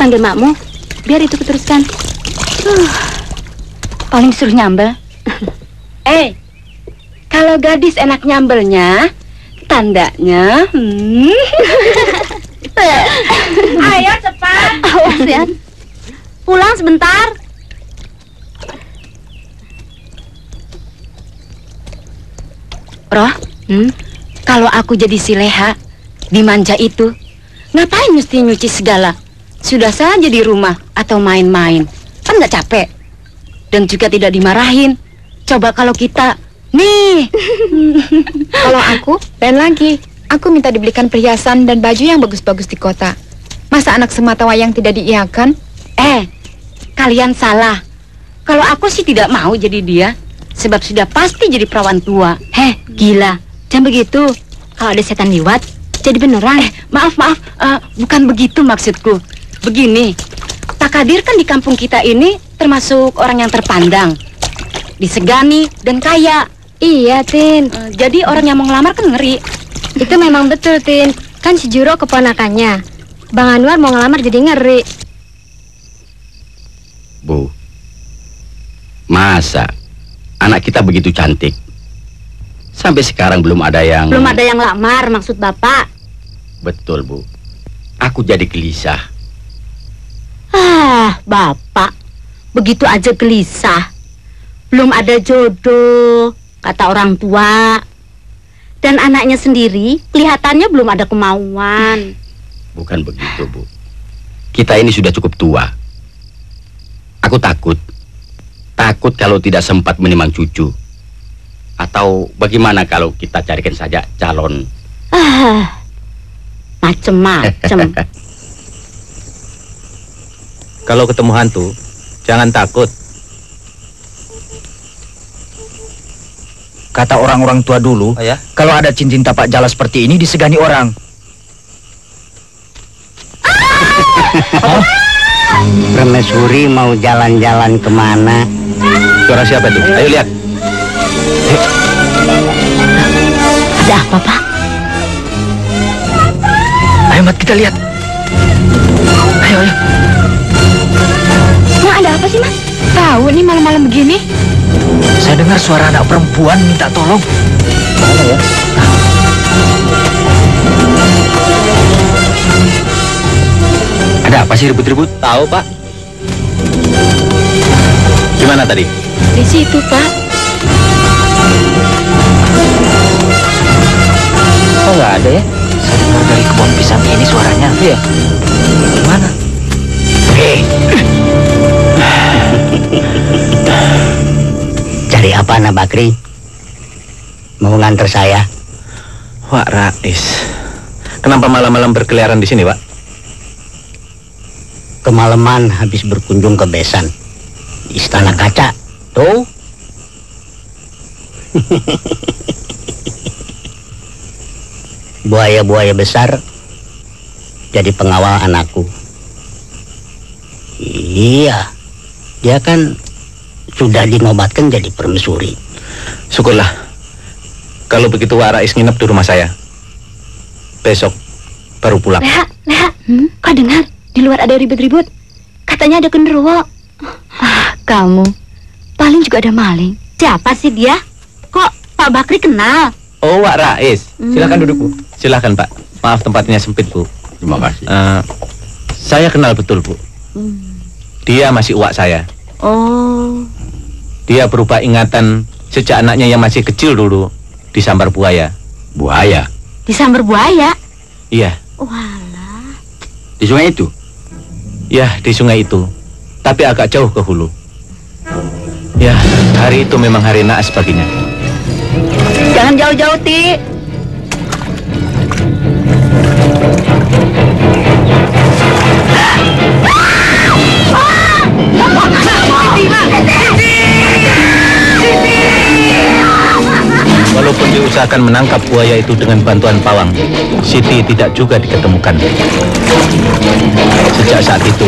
panggil makmu, biar itu kuteruskan. Paling suruh nyambel. Kalau gadis enak nyambelnya, tandanya. Ayo cepat. Awas ya. Pulang sebentar. Roh, kalau aku jadi si Leha, dimanja itu, ngapain mesti nyuci segala? Sudah saja di rumah atau main-main, kan nggak capek. Dan juga tidak dimarahin. Coba kalau kita, nih. Kalau aku, lain lagi. Aku minta dibelikan perhiasan dan baju yang bagus-bagus di kota. Masa anak semata wayang tidak diiyakan? Kalian salah. Kalau aku sih tidak mau jadi dia, sebab sudah pasti jadi perawan tua. Gila. Jangan begitu. Kalau ada setan liwat, jadi beneran. Maaf, bukan begitu maksudku. Begini, Pak Kadir kan di kampung kita ini termasuk orang yang terpandang, disegani dan kaya. Iya, Tin. Jadi orang yang mau ngelamar kan ngeri. Itu memang betul, Tin. Kan si Juro keponakannya. Bang Anwar mau ngelamar jadi ngeri. Bu, masa anak kita begitu cantik, sampai sekarang belum ada yang lamar, maksud Bapak. Betul, Bu. Aku jadi gelisah. Bapak, begitu aja gelisah. Belum ada jodoh, kata orang tua. Dan anaknya sendiri kelihatannya belum ada kemauan. Bukan begitu, Bu. Kita ini sudah cukup tua. Aku takut kalau tidak sempat menimang cucu. Atau bagaimana kalau kita carikan saja calon? Macem-macem. Kalau ketemu hantu, jangan takut. Kata orang-orang tua dulu, kalau ada cincin tapak jala seperti ini disegani orang. Permaisuri mau jalan-jalan kemana? Suara siapa itu? Ayo lihat. Ada apa, Pak? Ayo, Mat, kita lihat. Ayo. Nah, ada apa sih, Mas? Tahu nih malam-malam begini. Saya dengar suara anak perempuan minta tolong. Mana ya? Ada apa sih ribut-ribut? Tahu, Pak. Gimana tadi? Di situ, Pak. Oh, nggak ada ya? Saya dengar dari kebun pisang ini suaranya. Iya. Mana? Cari apa, Nak Bakri? Mau nganter saya? Wak Rais. Kenapa malam-malam berkeliaran di sini, Pak? Kemalaman habis berkunjung ke Besan, Istana Kaca. Tuh. Buaya-buaya besar jadi pengawal anakku. Iya, dia kan sudah dinobatkan jadi permaisuri. Syukurlah. Kalau begitu Wak Rais nginep di rumah saya. Besok baru pulang. Leha, kau dengar? Di luar ada ribut-ribut. Katanya ada genderuwo. Kamu, paling juga ada maling. Siapa sih dia? Kok Pak Bakri kenal? Oh, Wak Rais. Silakan duduk, Bu. Silakan, Pak. Maaf tempatnya sempit, Bu. Terima kasih. Saya kenal betul, Bu. Dia masih uak saya. Oh. Dia berupa ingatan sejak anaknya yang masih kecil dulu disambar buaya. Buaya? Disambar buaya? Iya. Walah. Di sungai itu? Ya, di sungai itu. Tapi agak jauh ke hulu. Ya, hari itu memang hari naas baginya. Jangan jauh-jauh, Ti. Walaupun diusahakan menangkap buaya itu dengan bantuan pawang, Siti tidak juga diketemukan. Sejak saat itu,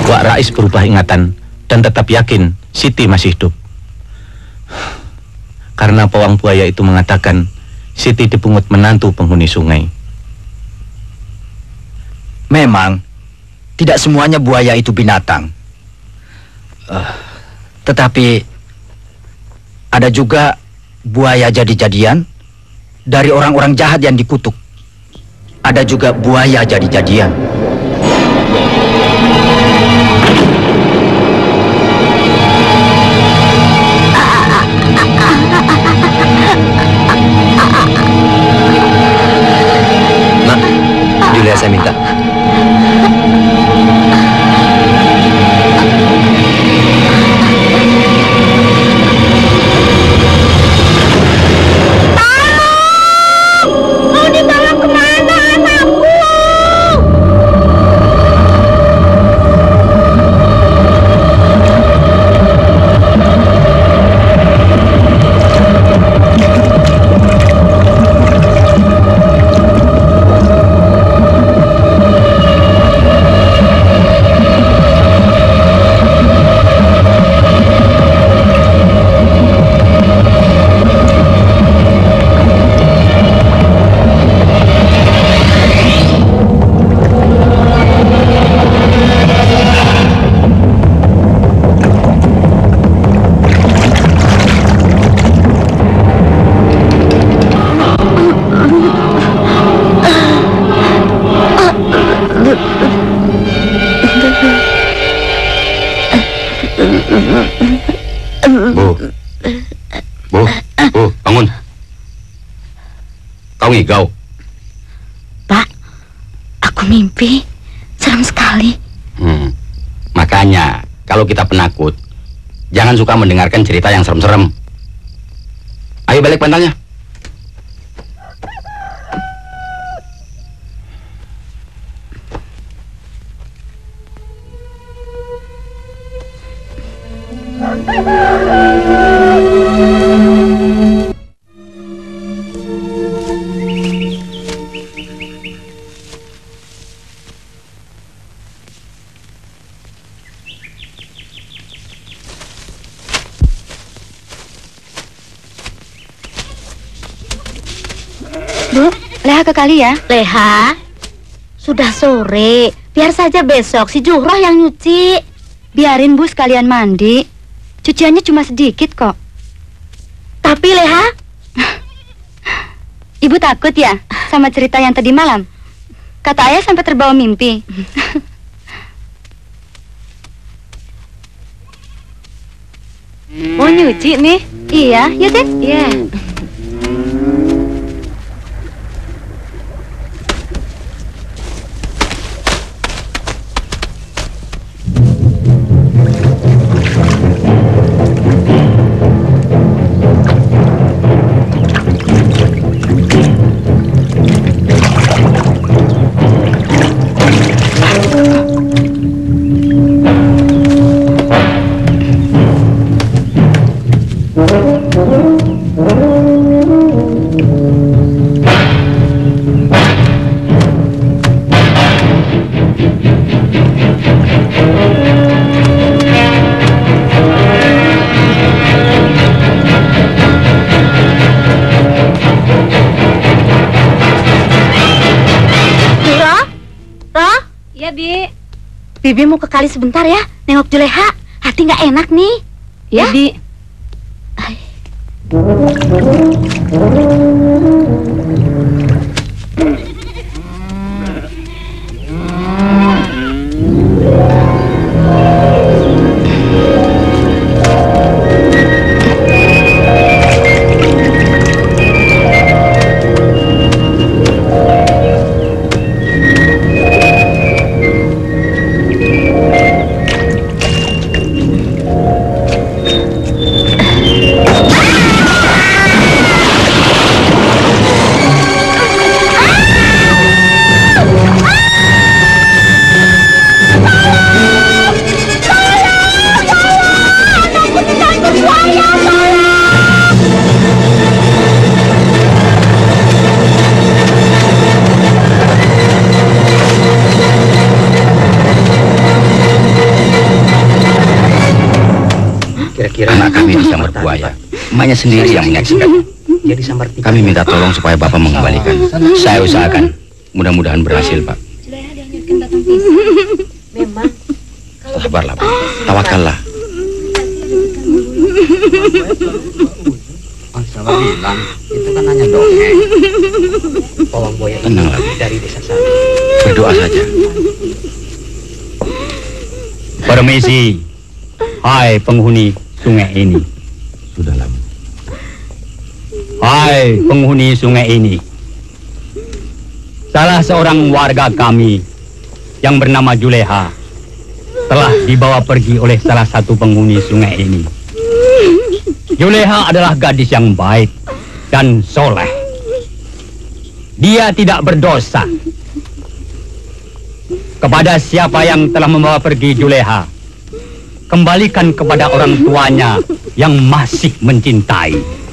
Wak Rais berubah ingatan dan tetap yakin Siti masih hidup. Karena pawang buaya itu mengatakan Siti dipungut menantu penghuni sungai. Memang tidak semuanya buaya itu binatang. Tetapi ada juga buaya jadi-jadian dari orang-orang jahat yang dikutuk. Ada juga buaya jadi-jadian. Nak, Julia saya minta. Bu, bangun. Kau ngigau. Pak, aku mimpi. Serem sekali. Makanya, kalau kita penakut, jangan suka mendengarkan cerita yang serem-serem. Ayo balik bantalnya. Bu, Leha ke kali ya? Leha, sudah sore. Biar saja besok si Juhroh yang nyuci. Biarin Bu sekalian mandi. Cuciannya cuma sedikit kok. Tapi Leha, Ibu takut ya sama cerita yang tadi malam? Kata ayah sampai terbawa mimpi. Mau nyuci nih? Iya, ya deh. Iya. Bibi mau ke kali sebentar ya, nengok Juleha. Hati nggak enak nih. Ya, Bi. Kira-kira anak kami disambar buaya. Emaknya sendiri yang menyaksikan. Kami minta tolong supaya Bapak mengembalikan. Saya usahakan. Mudah-mudahan berhasil, Pak. Sabarlah, Bu. Tawakallah. Sama bilang, itu kan hanya dongeng. Pawang buaya Tenanglah, Bu. dari desa sana. Berdoa saja. Permisi. Hai penghuni sungai ini. Sudahlah, Bu. Hai penghuni sungai ini. Salah seorang warga kami yang bernama Juleha telah dibawa pergi oleh salah satu penghuni sungai ini. Juleha adalah gadis yang baik dan soleh. Dia tidak berdosa. Kepada siapa yang telah membawa pergi Juleha, kembalikan kepada orang tuanya yang masih mencintai.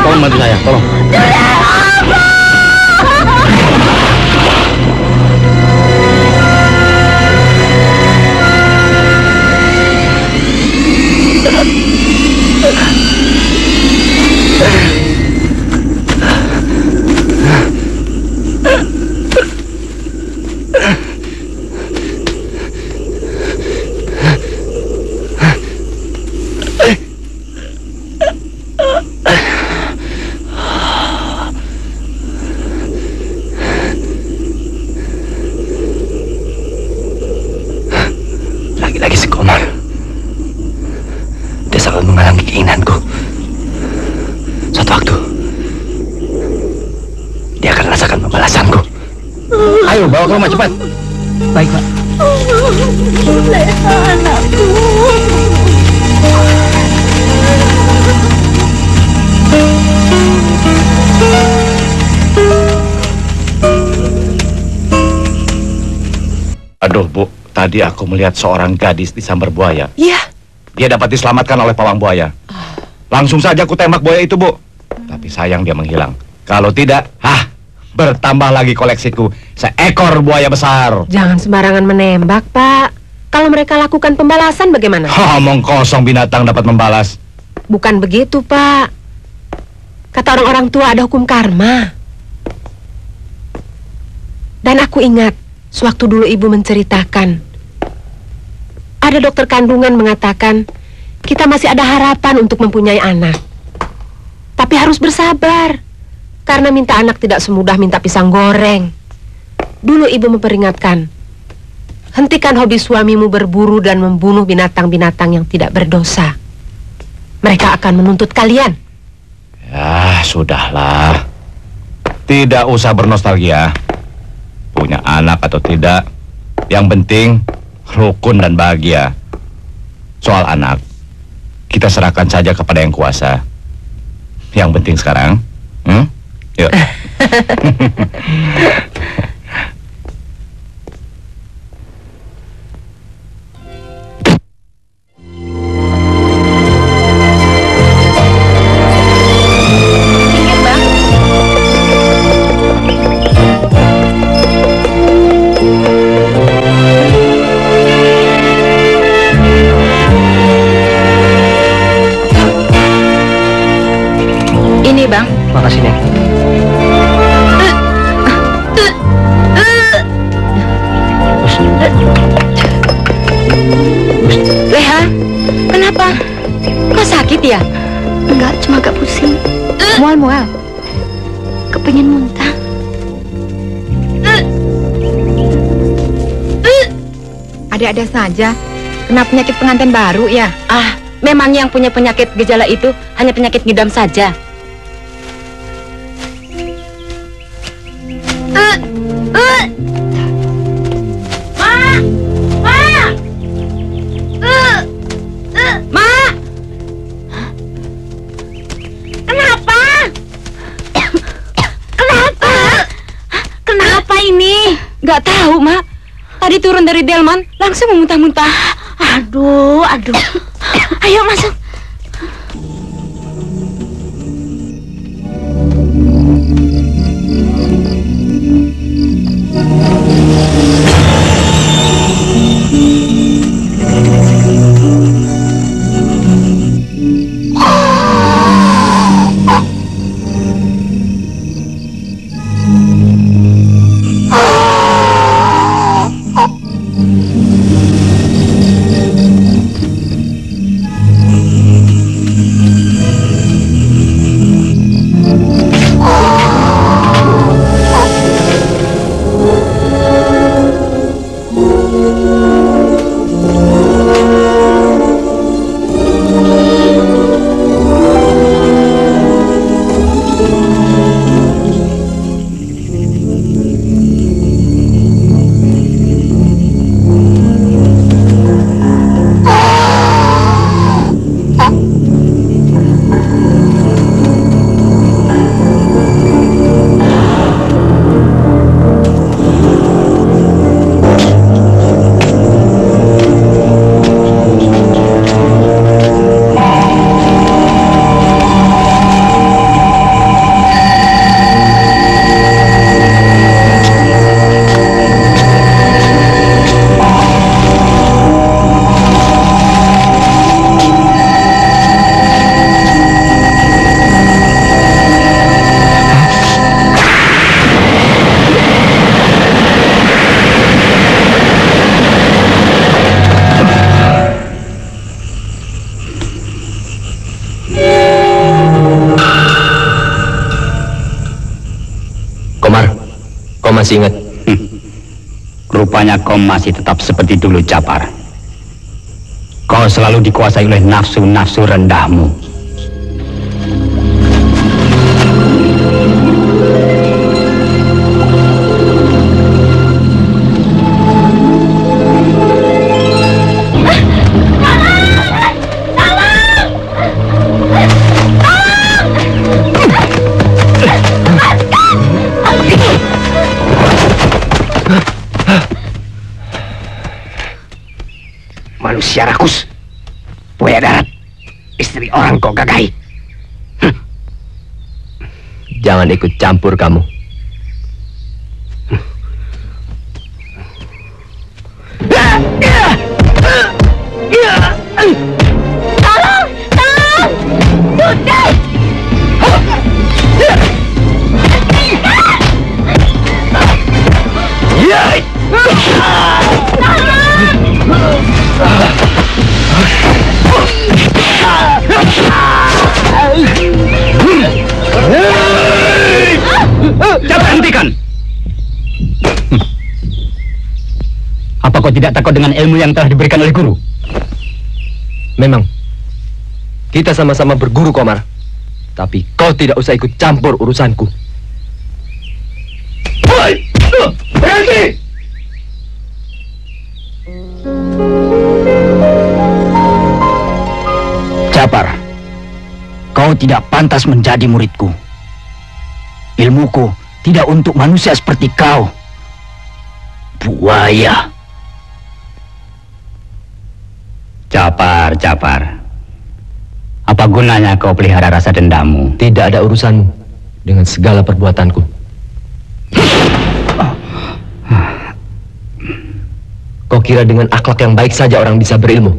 Tolong bantu saya, tolong. Lagi-lagi si Komar. Dia selalu menghalangi keinginanku. Suatu waktu dia akan rasakan pembalasanku. Ayo, bawa ke rumah cepat. Baik, Pak. Juleha anakku. Aduh, Bu. Tadi aku melihat seorang gadis disambar buaya. Iya. Dia dapat diselamatkan oleh pawang buaya. Langsung saja aku tembak buaya itu, Bu. Tapi sayang dia menghilang. Kalau tidak, bertambah lagi koleksiku. Seekor buaya besar. Jangan sembarangan menembak, Pak. Kalau mereka lakukan pembalasan bagaimana? Omong kosong, binatang dapat membalas. Bukan begitu, Pak. Kata orang-orang tua ada hukum karma. Dan aku ingat, sewaktu dulu ibu menceritakan, ada dokter kandungan mengatakan, kita masih ada harapan untuk mempunyai anak. Tapi harus bersabar, karena minta anak tidak semudah minta pisang goreng. Dulu ibu memperingatkan, hentikan hobi suamimu berburu dan membunuh binatang-binatang yang tidak berdosa. Mereka akan menuntut kalian. Ya, sudahlah. Tidak usah bernostalgia. Punya anak atau tidak, yang penting rukun dan bahagia. Soal anak, kita serahkan saja kepada yang kuasa. Yang penting sekarang, yuk. Ini, Bang. Makasih, Neng. Leha, kenapa? Kau sakit ya? Enggak, cuma agak pusing. Mual-mual. Kepengen muntah. Ada-ada saja. Kena penyakit pengantin baru ya? Ah, memang yang punya penyakit gejala itu hanya penyakit ngidam saja. Gak tahu, Mak. Tadi turun dari delman, langsung memuntah-muntah. Aduh. Ayo masuk. Masih ingat? Rupanya kau masih tetap seperti dulu, Japar. Kau selalu dikuasai oleh nafsu-nafsu rendahmu. Manusia rakus, buaya darat, istri orang kau gagahi. Jangan ikut campur kamu. Tolong! Sudah! Cepat hentikan! Apa kau tidak takut dengan ilmu yang telah diberikan oleh guru? Memang kita sama-sama berguru, Komar. Tapi kau tidak usah ikut campur urusanku. Berhenti! Japar, kau tidak pantas menjadi muridku. Ilmuku tidak untuk manusia seperti kau. Buaya. Japar. Apa gunanya kau pelihara rasa dendammu? Tidak ada urusanmu dengan segala perbuatanku. Kau kira dengan akhlak yang baik saja orang bisa berilmu?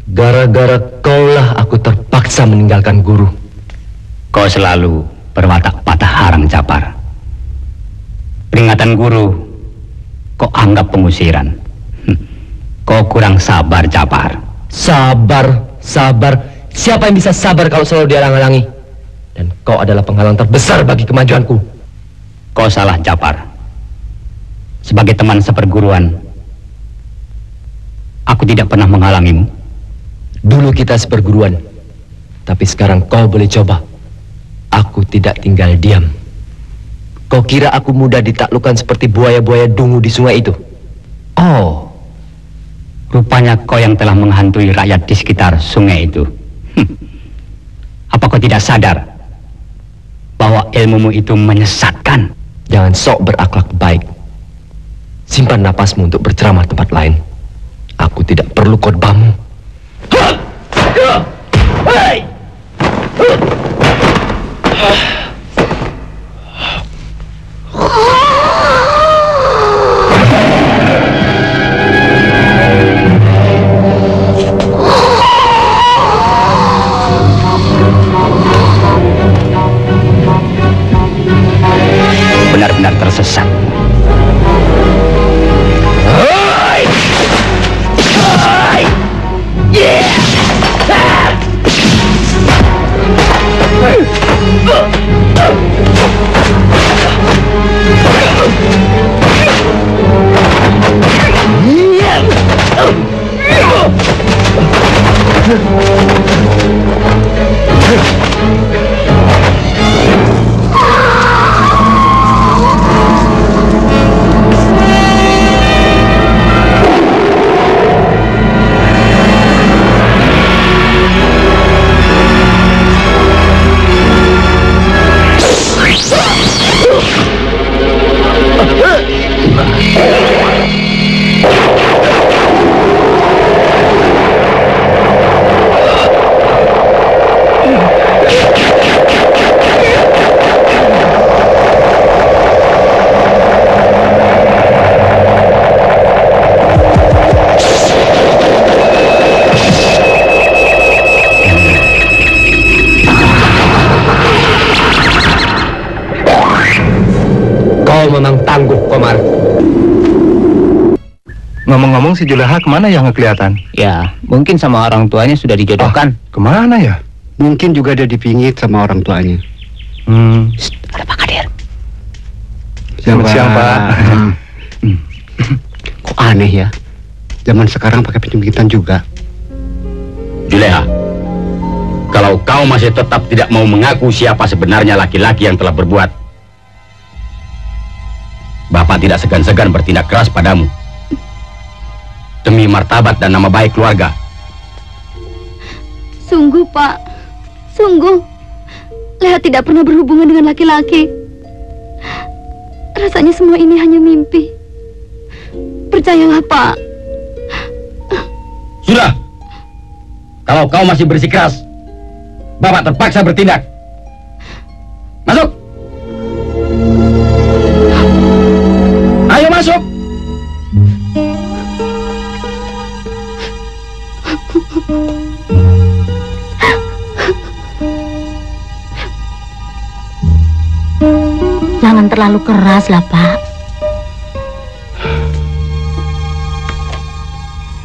Gara-gara kaulah aku terpaksa meninggalkan guru. Kau selalu berwatak patah harang, Japar. Peringatan guru kau anggap pengusiran. Kau kurang sabar, Japar. Sabar. Siapa yang bisa sabar kalau selalu dihalang-halangi? Dan kau adalah penghalang terbesar bagi kemajuanku. Kau salah, Japar. Sebagai teman seperguruan, aku tidak pernah menghalangimu. Dulu kita seperguruan, tapi sekarang kau boleh coba. Aku tidak tinggal diam. Kau kira aku mudah ditaklukkan seperti buaya-buaya dungu di sungai itu? Oh, rupanya kau yang telah menghantui rakyat di sekitar sungai itu. Apa kau tidak sadar bahwa ilmumu itu menyesatkan? Jangan sok berakhlak baik. Simpan napasmu untuk berceramah tempat lain. Aku tidak perlu khotbahmu. Benar-benar tersesat. Memang tangguh, Komar. Ngomong-ngomong, si Juleha kemana ya nggak kelihatan? Ya, mungkin sama orang tuanya sudah dijodohkan. Kemana ya? Mungkin juga dia dipingit sama orang tuanya. Ada Pak Kadir. Selamat siang, Pak. Kok aneh ya? Zaman sekarang pakai pinjam-pinjaman juga. Juleha, kalau kau masih tetap tidak mau mengaku siapa sebenarnya laki-laki yang telah berbuat, Bapak tidak segan-segan bertindak keras padamu demi martabat dan nama baik keluarga. Sungguh, Pak. Sungguh. Leha tidak pernah berhubungan dengan laki-laki. Rasanya semua ini hanya mimpi. Percayalah, Pak. Sudah. Kalau kau masih bersikeras, Bapak terpaksa bertindak. Masuk. Ayo masuk. Jangan terlalu keras lah, Pak.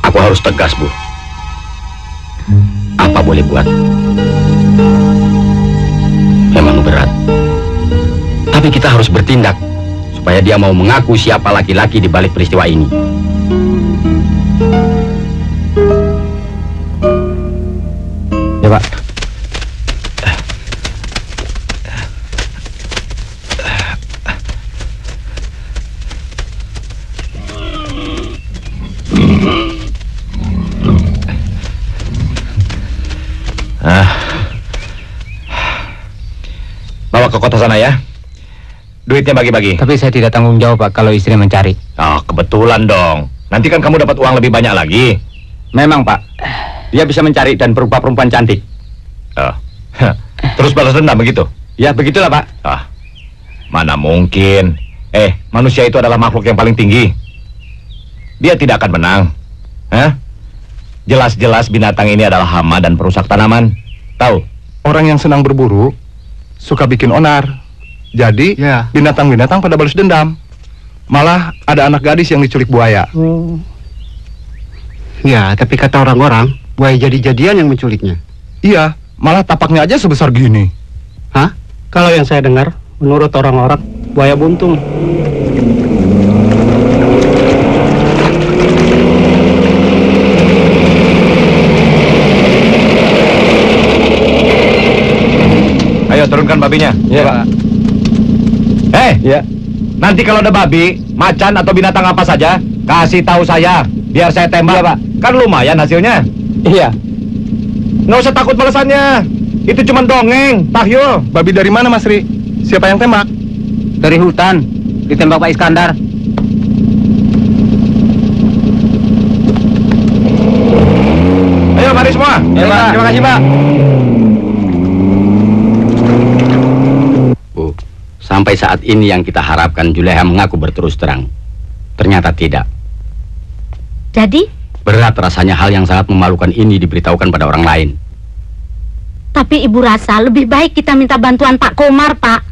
Aku harus tegas, Bu. Apa boleh buat? Memang berat. Tapi kita harus bertindak supaya dia mau mengaku siapa laki-laki di balik peristiwa ini. Ya, Pak. Bawa ke kota sana ya. Duitnya bagi-bagi. Tapi saya tidak tanggung jawab, Pak, kalau istri mencari. Oh, kebetulan dong. Nanti kan kamu dapat uang lebih banyak lagi. Memang, Pak. Dia bisa mencari dan berupa perempuan cantik. Oh. Terus balas dendam begitu? Ya, begitulah, Pak. Ah, mana mungkin. Manusia itu adalah makhluk yang paling tinggi. Dia tidak akan menang. Jelas-jelas binatang ini adalah hama dan perusak tanaman. Tahu? Orang yang senang berburu suka bikin onar. Jadi binatang-binatang pada balas dendam. Malah ada anak gadis yang diculik buaya. Ya, tapi kata orang-orang, buaya jadi-jadian yang menculiknya. Iya, malah tapaknya aja sebesar gini. Hah? Kalau yang saya dengar, menurut orang-orang, buaya buntung. Ayo turunkan babinya. Iya, Pak. Ya. Nanti kalau ada babi, macan atau binatang apa saja, kasih tahu saya, biar saya tembak. Iya, Pak. Kan lumayan hasilnya. Iya. Nggak usah takut balasannya. Itu cuma dongeng, tahyul. Babi dari mana, Mas Ri? Siapa yang tembak? Dari hutan, ditembak Pak Iskandar. Ayo mari semua. Ya, Pak. Terima kasih, Pak. Bu, sampai saat ini yang kita harapkan Juleha mengaku berterus terang. Ternyata tidak. Jadi? Berat rasanya hal yang sangat memalukan ini diberitahukan pada orang lain. Tapi ibu rasa lebih baik kita minta bantuan Pak Komar, Pak.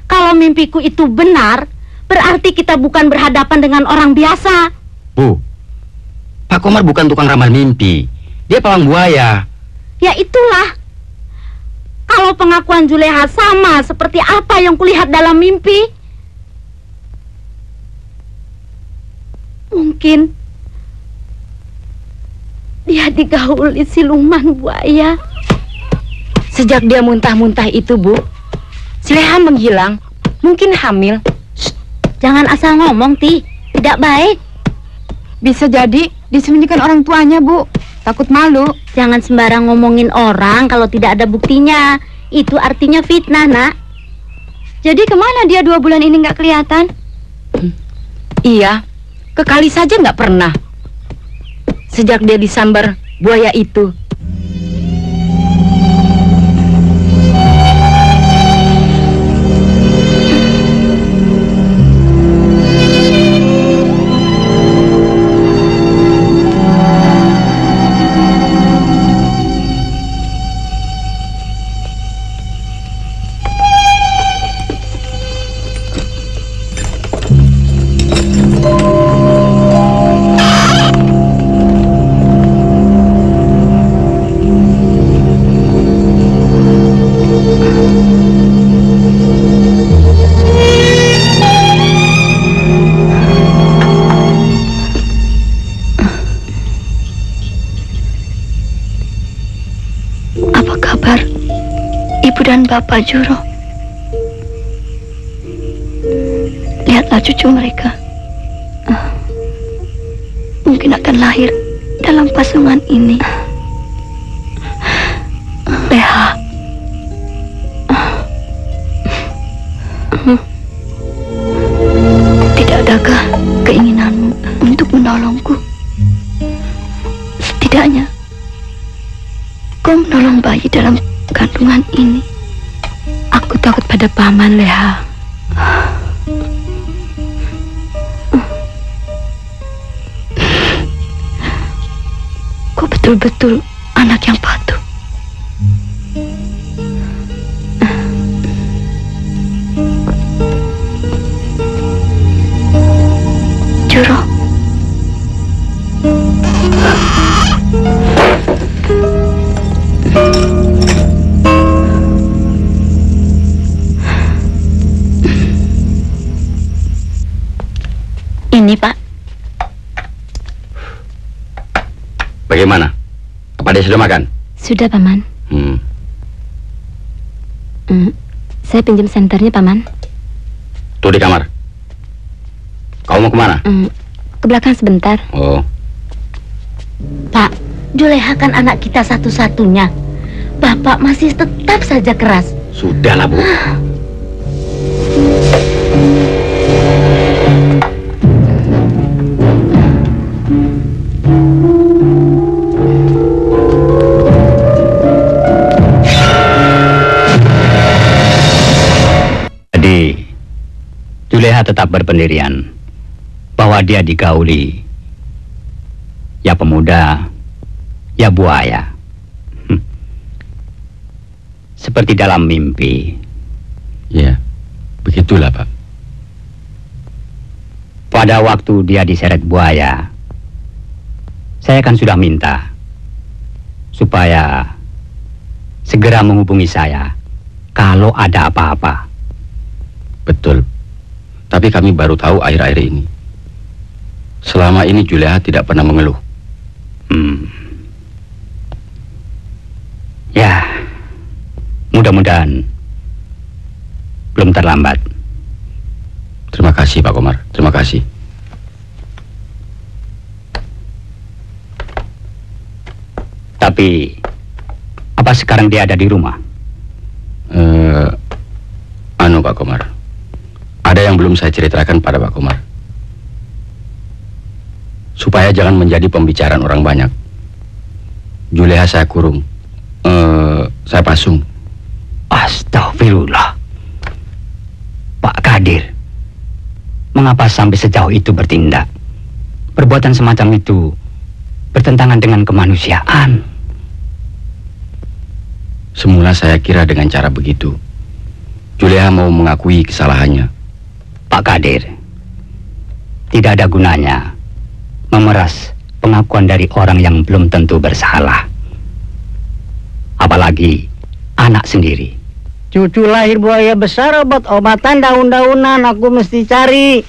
Kalau mimpiku itu benar, berarti kita bukan berhadapan dengan orang biasa. Bu, Pak Komar bukan tukang ramal mimpi. Dia pawang buaya. Ya itulah. Kalau pengakuan Juleha sama seperti apa yang kulihat dalam mimpi, mungkin dia digauli siluman buaya. Sejak dia muntah-muntah itu, Bu, Juleha menghilang. Mungkin hamil. Shh, jangan asal ngomong, Ti. Tidak baik. Bisa jadi disembunyikan orang tuanya, Bu. Takut malu. Jangan sembarang ngomongin orang kalau tidak ada buktinya. Itu artinya fitnah, Nak. Jadi kemana dia 2 bulan ini nggak kelihatan? Iya, ke kali saja nggak pernah. Sejak dia disambar buaya itu. Bapak Juro, lihatlah cucu mereka. Mungkin akan lahir dalam pasungan ini. Leha, tidak adakah keinginanmu untuk menolongku? Setidaknya kau menolong bayi dalam kandungan ini. Aku takut pada paman, Leha. Kau betul-betul anak yang patuh. Juro. Ini, Pak. Bagaimana? Apa dia sudah makan? Sudah, Paman. Saya pinjam senternya, Paman. Tuh di kamar. Kau mau kemana? Ke belakang sebentar. Oh. Pak, Juleha kan anak kita satu-satunya. Bapak masih tetap saja keras. Sudahlah, Bu. Jadi, Juleha tetap berpendirian bahwa dia digauli. Ya pemuda, ya buaya. Seperti dalam mimpi. Ya, begitulah, Pak. Pada waktu dia diseret buaya, Saya kan sudah minta supaya segera menghubungi saya kalau ada apa-apa. Betul. Tapi kami baru tahu akhir-akhir ini. Selama ini Juleha tidak pernah mengeluh. Ya, mudah-mudahan belum terlambat. Terima kasih Pak Komar, terima kasih. Tapi, apa sekarang dia ada di rumah? Pak Komar, ada yang belum saya ceritakan pada Pak Komar. Supaya jangan menjadi pembicaraan orang banyak. Juleha saya kurung, saya pasung. Astagfirullah. Pak Kadir, mengapa sampai sejauh itu bertindak? Perbuatan semacam itu bertentangan dengan kemanusiaan. Semula saya kira dengan cara begitu Juleha mau mengakui kesalahannya. Pak Kadir, tidak ada gunanya memeras pengakuan dari orang yang belum tentu bersalah. Apalagi anak sendiri. Cucu lahir buaya besar, obat-obatan daun-daunan aku mesti cari.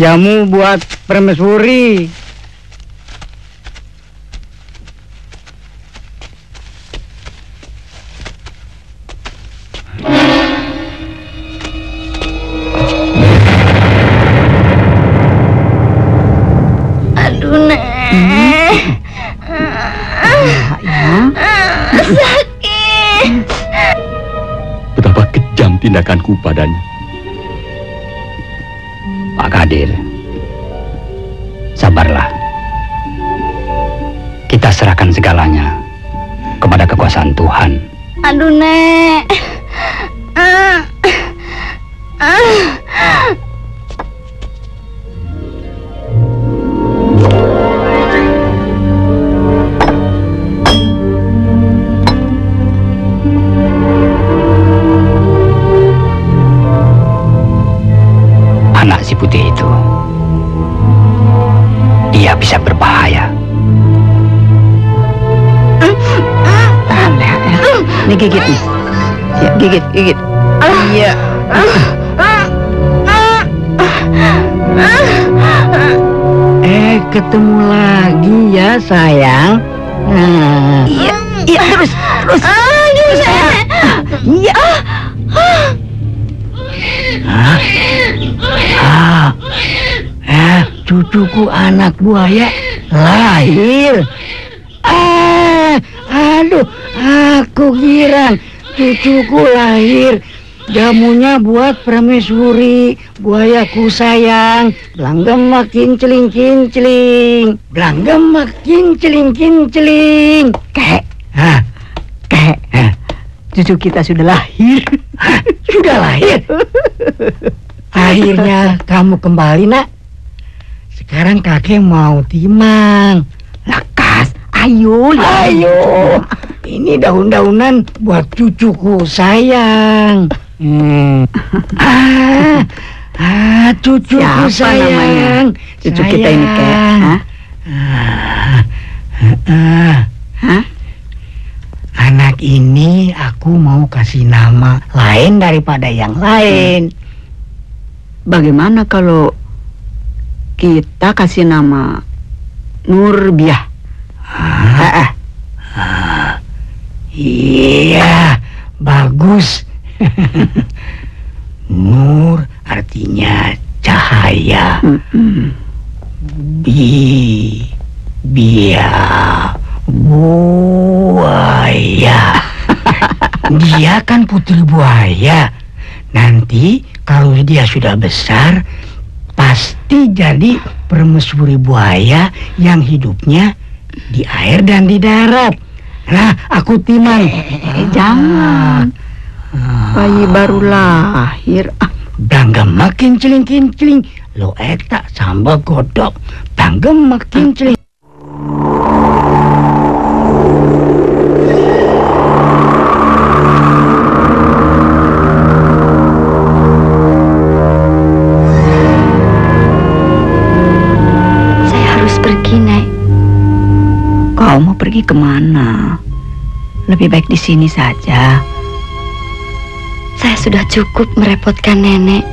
Jamu buat permaisuri. Aduh, Nek. Sakit. Betapa kejam tindakanku padanya. Pak Kadir, sabarlah. Kita serahkan segalanya kepada kekuasaan Tuhan. Aduh, Nek. Anak si putih itu, dia bisa berbahaya. Tahan, Leha. Ini gigit nih. Ya, gigit. Iya. Ketemu lagi ya, sayang. Iya, terus. Iya. Cucuku anak buaya lahir. Aduh, aku kira cucuku lahir. Jamunya buat permaisuri, buayaku sayang. Belanggam makin celing-celing. Belanggam makin celing-celing. Kek. Cucu kita sudah lahir. Sudah lahir. Akhirnya kamu kembali, Nak. Sekarang kakek mau timang. Lekas, ayo. Ini daun-daunan buat cucuku sayang. Cucuku siapa sayang. Namanya? Cucu sayang. Kita ini Kek. Anak ini aku mau kasih nama lain daripada yang lain. Bagaimana kalau kita kasih nama Nurbiah? Iya, bagus. Nur artinya cahaya. Buaya. Dia kan putri buaya. Nanti kalau dia sudah besar, pasti jadi permaisuri buaya yang hidupnya di air dan di darat. Nah, aku timang. Jangan. Bayi baru lahir. Belanggam makin celing-celing. Lo eta sambal godok. Belanggam makin celing. pergi kemana? Lebih baik di sini saja. Saya sudah cukup merepotkan nenek.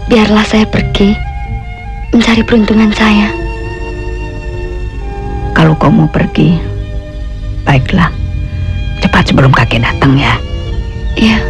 Biarlah saya pergi mencari peruntungan saya. Kalau kau mau pergi, baiklah. Cepat sebelum kakek datang ya. Iya.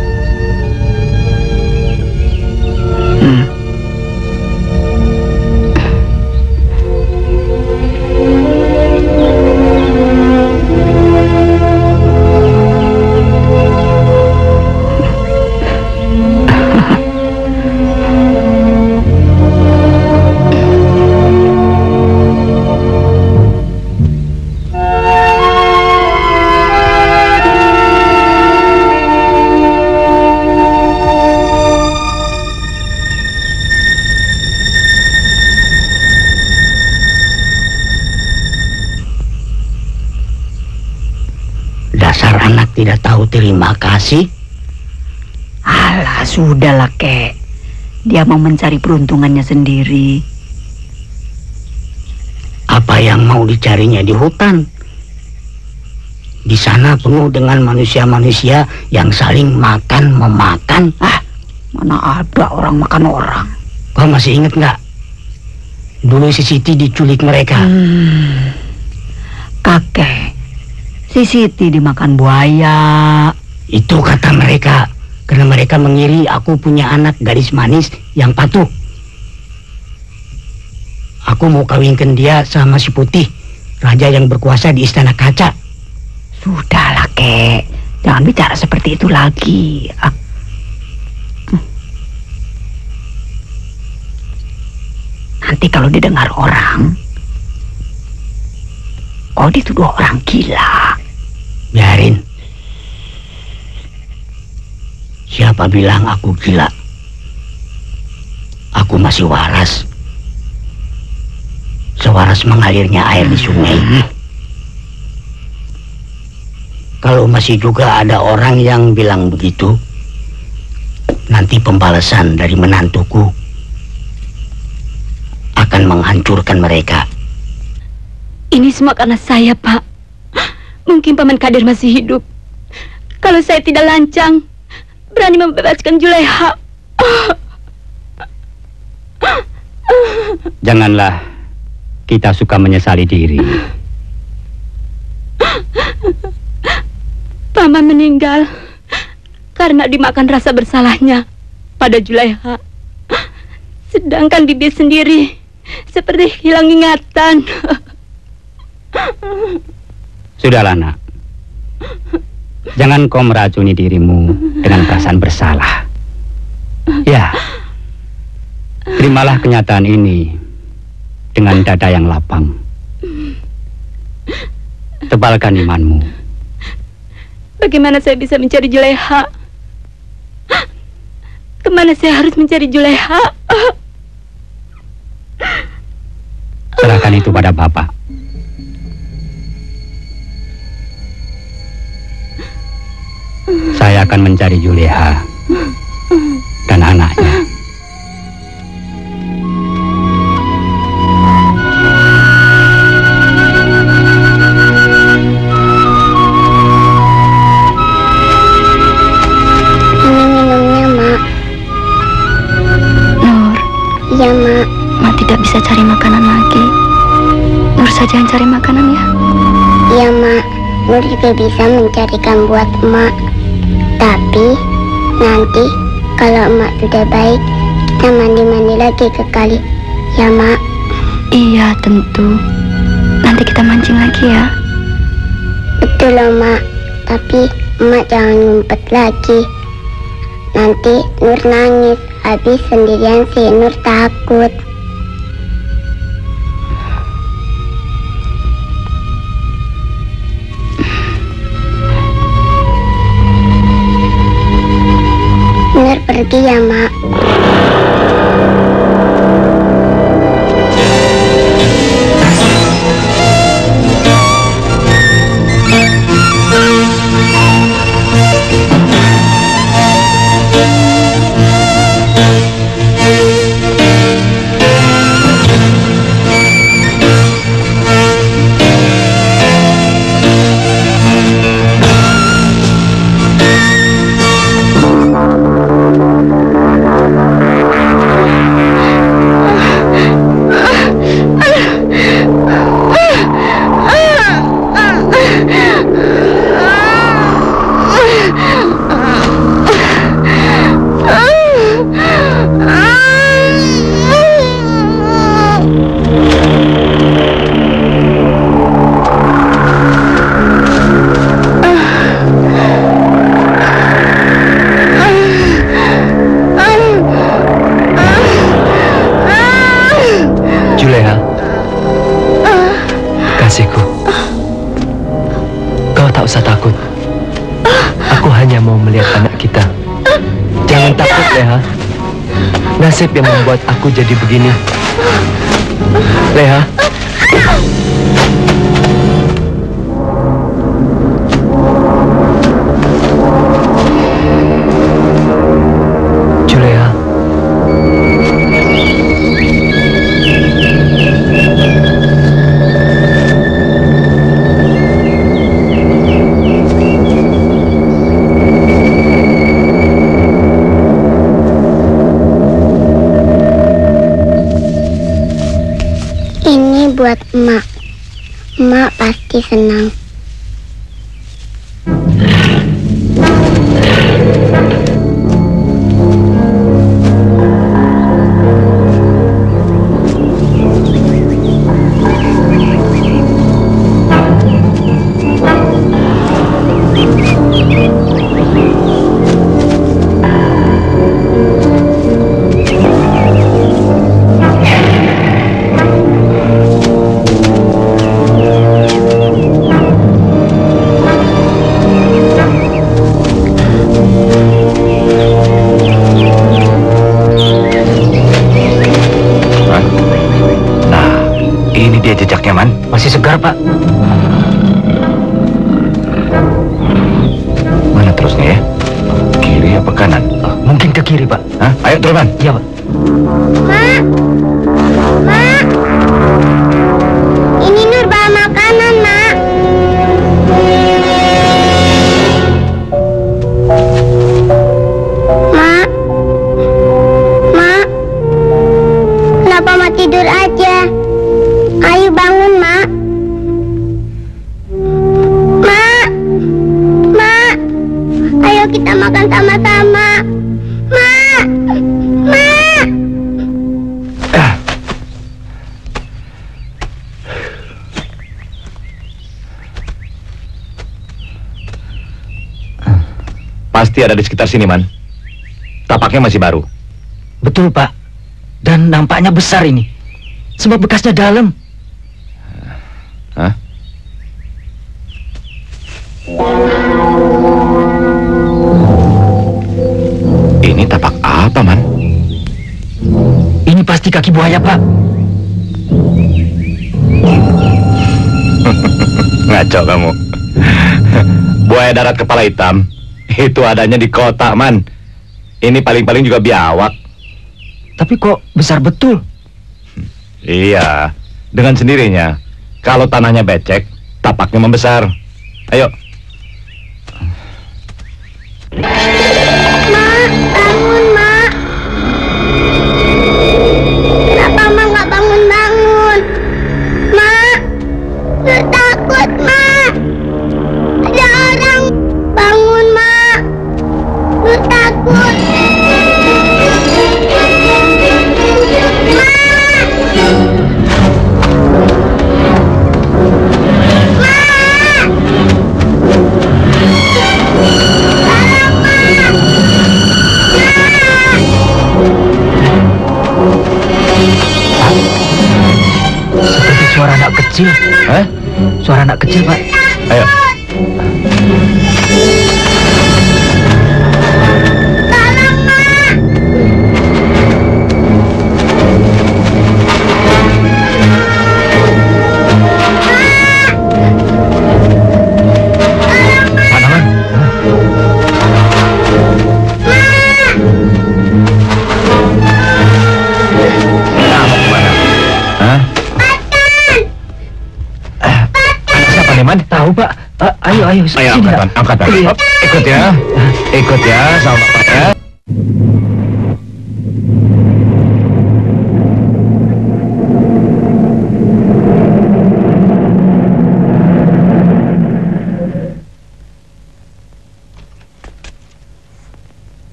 Dasar anak tidak tahu terima kasih. Alah, sudahlah, Kek. Dia mau mencari peruntungannya sendiri. Apa yang mau dicarinya di hutan? Di sana penuh dengan manusia-manusia yang saling makan-memakan. Mana ada orang makan orang. Kau masih ingat nggak? Dulu si Siti diculik mereka. Kakek, si Siti dimakan buaya. Itu kata mereka, karena mereka mengiri aku punya anak gadis manis yang patuh. Aku mau kawinkan dia sama si Putih, raja yang berkuasa di Istana Kaca. Sudahlah, Kek. Jangan bicara seperti itu lagi. Nanti kalau didengar orang, kau dituduh orang gila. Biarin. Siapa bilang aku gila? Aku masih waras. Sewaras mengalirnya air di sungai. Kalau masih juga ada orang yang bilang begitu, nanti pembalasan dari menantuku akan menghancurkan mereka. Ini semua karena saya, Pak. Mungkin Paman Kadir masih hidup. Kalau saya tidak lancang, berani membebaskan Juleha. Janganlah kita suka menyesali diri. Paman meninggal karena dimakan rasa bersalahnya pada Juleha. Sedangkan bibi sendiri seperti hilang ingatan. Sudahlah, nak. Jangan kau meracuni dirimu dengan perasaan bersalah. Ya, terimalah kenyataan ini dengan dada yang lapang. Tebalkan imanmu. Bagaimana saya bisa mencari Juleha? Kemana saya harus mencari Juleha? Serahkan itu pada Bapak. Saya akan mencari Juleha dan anaknya. Iya, Mak. Mak tidak bisa cari makanan lagi. Nur saja yang cari makanan ya. Iya, Mak. Nur juga bisa mencarikan buat Emak. Tapi nanti kalau Emak sudah baik, kita mandi-mandi lagi ke kali. Ya, Mak. Iya, tentu. Nanti kita mancing lagi ya. Betul loh, Mak. Tapi Emak jangan ngumpet lagi. Nanti Nur nangis. Habis sendirian sih, Nur takut. Nur pergi ya, Mak. Asep yang membuat aku jadi begini. Leha. Juleha. Ini buat emak. Emak pasti senang. jejaknya, Man? Masih segar, Pak. Mana terusnya ya? Kiri apa kanan? Mungkin ke kiri, Pak. Hah? Ayo terus, Man. Iya, Pak. Mak! Mak! Ini Nur bawa makanan, Mak. Mak! Mak! Kenapa Mak tidur aja? Ayo bangun, Mak. Mak! Mak! Ayo kita makan sama-sama. Mak! Mak! Pasti ada di sekitar sini, Man. Tapaknya masih baru. Betul, Pak. Dan nampaknya besar ini. Sebab bekasnya dalam. Hah? Ini tapak apa, Man? Ini pasti kaki buaya, Pak. Ngaco kamu. Buaya darat kepala hitam itu adanya di kota, Man. Ini paling-paling juga biawak. Tapi kok besar betul? Iya, dengan sendirinya. Kalau tanahnya becek, tapaknya membesar. Ayo. Mak, bangun, Mak. Kenapa Mak nggak bangun-bangun? Mak, Nur takut, Mak. Ada orang. Bangun, Mak. Nur takut. Seperti suara anak kecil. Hah? Suara anak kecil, Pak. Ayo. Man, tahu, Pak. Ayo, Ayo, sini, angkat, Man. Angkat, Man. Hop, ikut ya. Ikut ya, sama Bapak ya.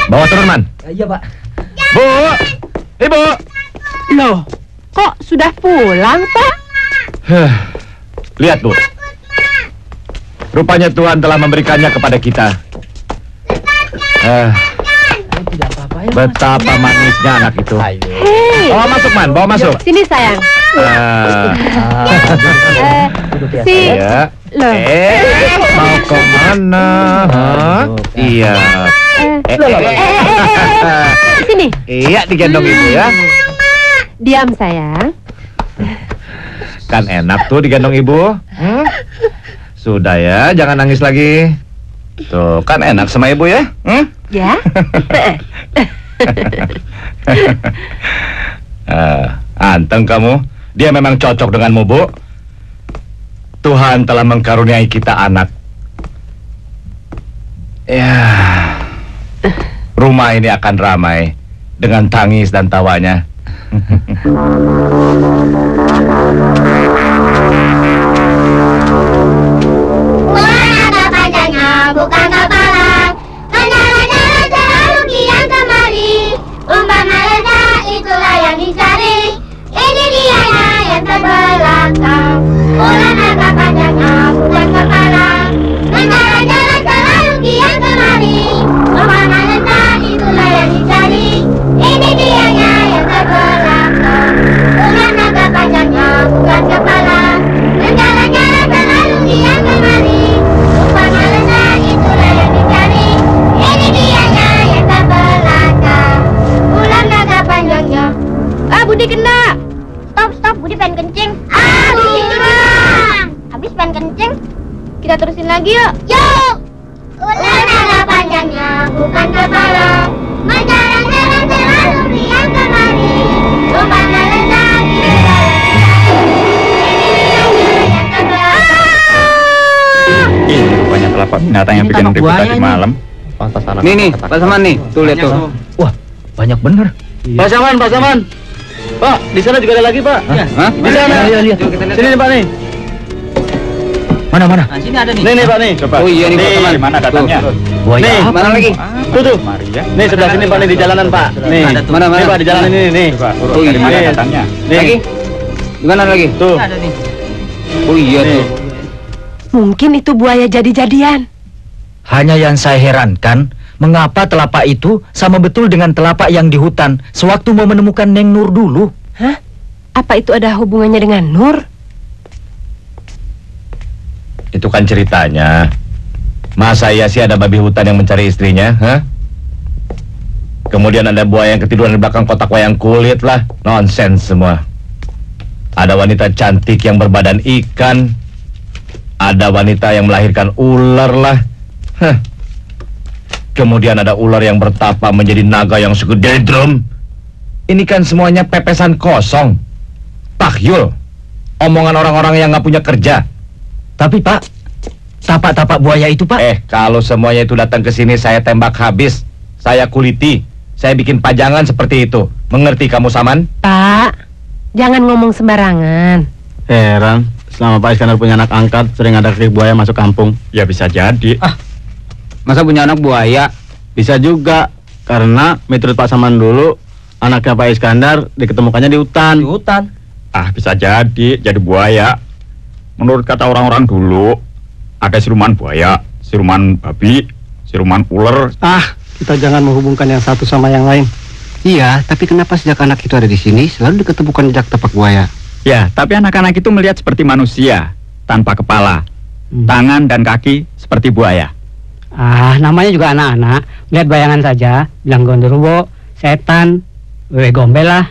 Bawa turun, Man. Iya, Pak. Bu! Ibu! Loh, kok sudah pulang, Pak? Lihat, Bu. Rupanya Tuhan telah memberikannya kepada kita. Betapa manisnya anak itu. Hei. Bawa masuk, Man. Bawa masuk. Sini, sayang. Iya. Loh. Mau kemana? Hah? Iya. Sini. Iya, digendong ibu ya. Diam sayang. Kan enak tuh digendong ibu. Sudah ya, jangan nangis lagi. Tuh, kan enak sama ibu ya. Ya. Anteng kamu. Dia memang cocok denganmu, Bu. Tuhan telah mengkaruniai kita anak. Ya, rumah ini akan ramai dengan tangis dan tawanya. Naga panjangnya bukan kepala, menjalan-jalan selalu kian kemari. Umpama leda itulah yang dicari, ini dianya yang terbelakang. Ular naga panjangnya bukan kepala, menjalan-jalan selalu kian kemari. Umpama leda itulah yang dicari, ini dianya yang terbelakang. Ular naga panjangnya bukan kepala, menjalan-jalan selalu kian kemari. Umpama leda itulah yang dicari, ini dianya yang terbelakang. Ular naga panjangnya. Budi kena. Stop, Budi pengen kencing. Budi kena. Habis pengen kencing. Kita terusin lagi yuk. Yuk. Ular naga panjangnya bukan kepala, menjalan-jalan selalu kian kemari. Umpama leda itulah yang terbelakang. Ini rupanya telapak binatang yang bikin ribut tadi malam. Nih, Pak Saman nih, tuh lihat tuh. Wah, banyak bener. Pak Saman. Pak, di sana juga ada lagi, Pak. Hah? Di sana. Iya, lihat. Sini nih, Pak nih. Mana? Nah, sini ada nih. Nih, Pak nih. Coba. Oh iya nih, Pak Saman. Mana datangnya? Nih, mana lagi? Tuh. Nih, sebelah sini, Pak nih di jalanan, Pak. Nih. Mana? Nih, Pak di jalanan ini nih. Oh iya, mana datangnya? Lagi? Di mana lagi? Tuh. Ada nih. Oh iya tuh. Mungkin itu buaya jadi-jadian. Hanya yang saya herankan, mengapa telapak itu sama betul dengan telapak yang di hutan sewaktu mau menemukan Neng Nur dulu? Hah? Apa itu ada hubungannya dengan Nur? Itu kan ceritanya. Masa iya sih ada babi hutan yang mencari istrinya, hah? Kemudian ada buaya yang ketiduran di belakang kotak wayang kulit lah. Nonsens semua. Ada wanita cantik yang berbadan ikan. Ada wanita yang melahirkan ular lah. Hah. Kemudian ada ular yang bertapa menjadi naga yang segede drum. Ini kan semuanya pepesan kosong. Tahyul. Omongan orang-orang yang nggak punya kerja. Tapi Pak, tapak-tapak buaya itu Pak. Kalau semuanya itu datang ke sini saya tembak habis. Saya kuliti. Saya bikin pajangan seperti itu. Mengerti kamu, Saman? Pak, jangan ngomong sembarangan. Heran, selama Pak Iskandar punya anak angkat, sering ada kaki buaya masuk kampung. Ya bisa jadi. Masa punya anak buaya? Bisa juga, karena menurut Pak Saman dulu, anaknya Pak Iskandar diketemukannya di hutan. Di hutan? Bisa jadi buaya. Menurut kata orang-orang dulu, ada siluman buaya, siluman babi, siluman ular. Kita jangan menghubungkan yang satu sama yang lain. Iya, tapi kenapa sejak anak itu ada di sini selalu diketemukan jejak tapak buaya? Ya, tapi anak-anak itu melihat seperti manusia, tanpa kepala, tangan dan kaki seperti buaya. Namanya juga anak-anak. Lihat bayangan saja, bilang gondoruwo, setan, wewe gombel lah.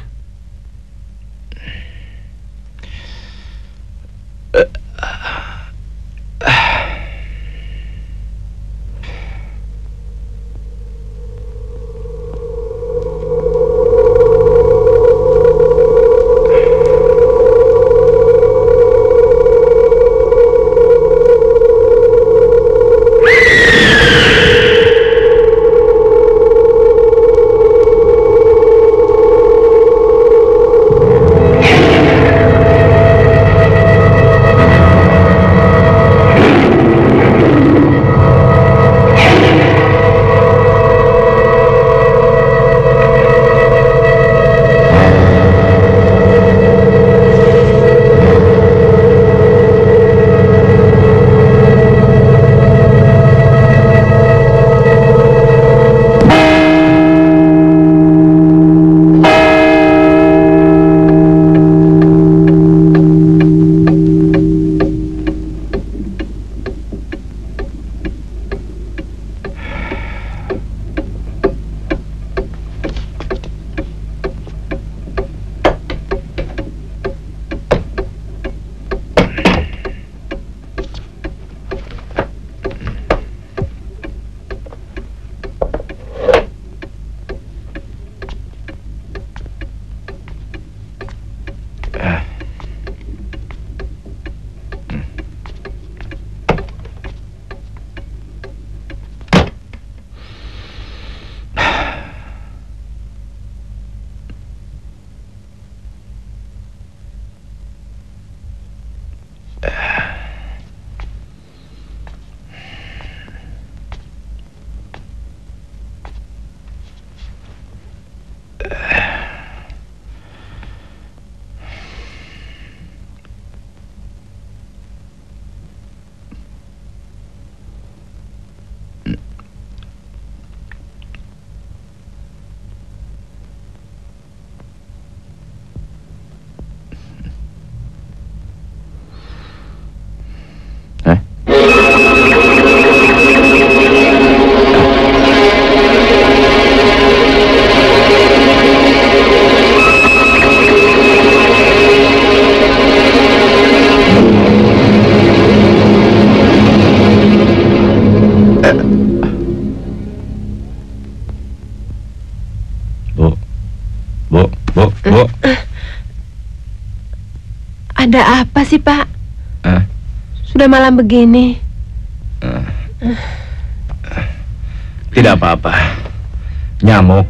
Bu. Ada apa sih, Pak? Hah? Sudah malam begini. Tidak apa-apa. Nyamuk.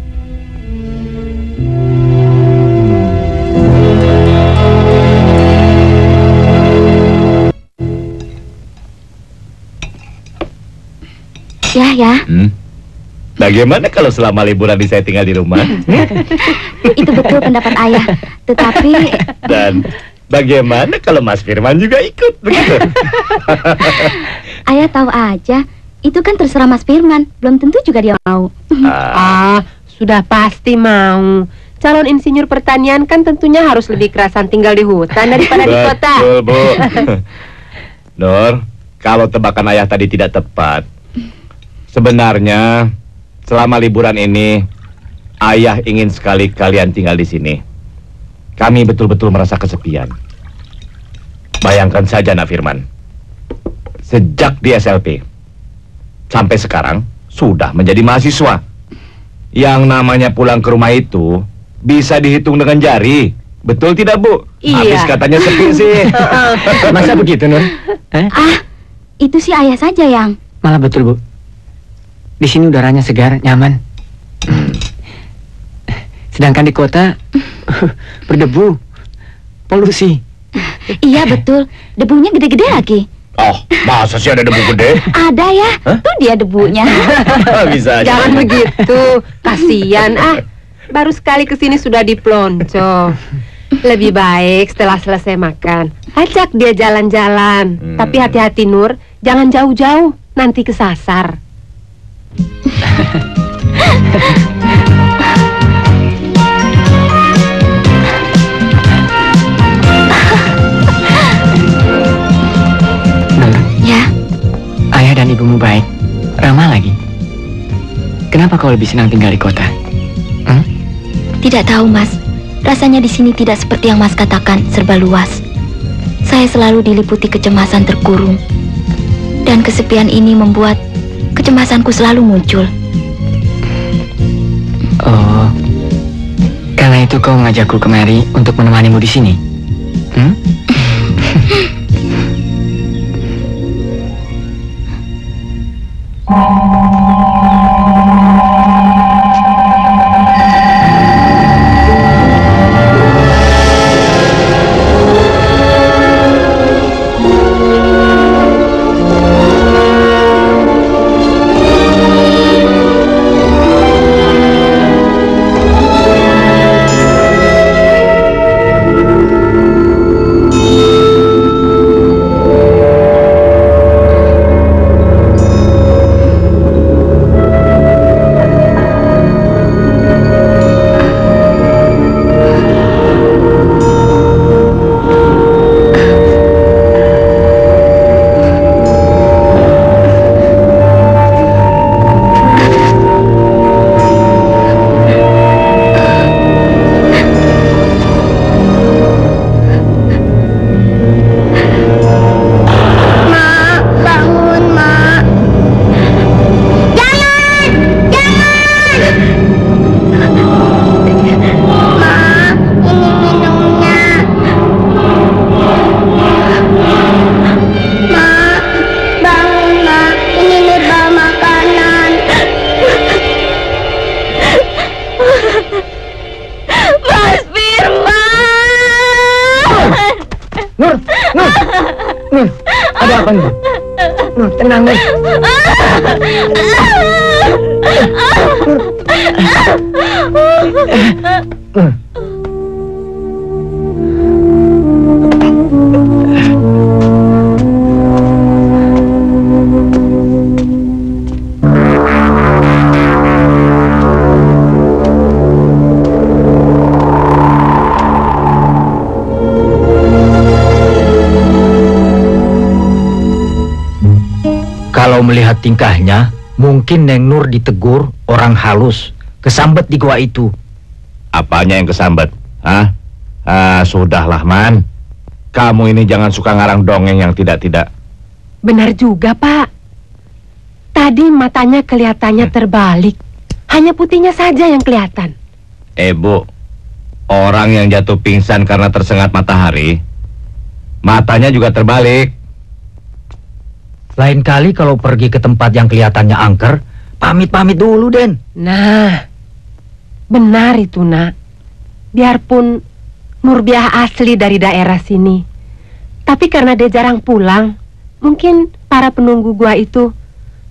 Ya. Bagaimana kalau selama liburan saya tinggal di rumah? Itu betul pendapat ayah. Tetapi Dan bagaimana kalau Mas Firman juga ikut begitu? ayah tahu aja. Itu kan terserah Mas Firman. Belum tentu juga dia mau. Sudah pasti mau. Calon insinyur pertanian kan tentunya harus lebih kerasan tinggal di hutan daripada di kota. Betul, Bu. Nur, kalau tebakan ayah tadi tidak tepat. Sebenarnya selama liburan ini ayah ingin sekali kalian tinggal di sini. Kami betul-betul merasa kesepian. Bayangkan saja, Nak Firman. Sejak di SLP sampai sekarang sudah menjadi mahasiswa. Yang namanya pulang ke rumah itu bisa dihitung dengan jari. Betul tidak, Bu? Iya. Habis katanya sepi sih. Masa begitu, Nur? Itu sih ayah saja yang. Malah betul, Bu. Di sini udaranya segar, nyaman. Sedangkan di kota berdebu, polusi. Iya betul. Debunya gede-gede lagi. Oh, masa sih ada debu gede? Ada ya. Tuh dia debunya. Bisa aja. Jangan begitu, kasihan Baru sekali kesini sudah diplonco. Lebih baik setelah selesai makan ajak dia jalan-jalan. Tapi hati-hati Nur, jangan jauh-jauh, nanti kesasar. Ya. Ayah dan ibumu baik, ramah lagi. Kenapa kau lebih senang tinggal di kota? Tidak tahu, Mas. Rasanya di sini tidak seperti yang Mas katakan, serba luas. Saya selalu diliputi kecemasan terkurung. Dan kesepian ini membuat kecemasanku selalu muncul. Oh, karena itu kau mengajakku kemari untuk menemanimu di sini. Ada apa nih? Nur, tenang Nur. Kalau melihat tingkahnya, mungkin Neng Nur ditegur orang halus, kesambet di gua itu. Apanya yang kesambet? Hah? Sudahlah, Man. Kamu ini jangan suka ngarang dongeng yang tidak-tidak. Benar juga, Pak. Tadi matanya kelihatannya terbalik. Hanya putihnya saja yang kelihatan. Bu, Orang yang jatuh pingsan karena tersengat matahari, matanya juga terbalik. Lain kali kalau pergi ke tempat yang kelihatannya angker, pamit-pamit dulu, Den. Nah, benar itu, Nak. Biarpun Nurbiah asli dari daerah sini, tapi karena dia jarang pulang, mungkin para penunggu gua itu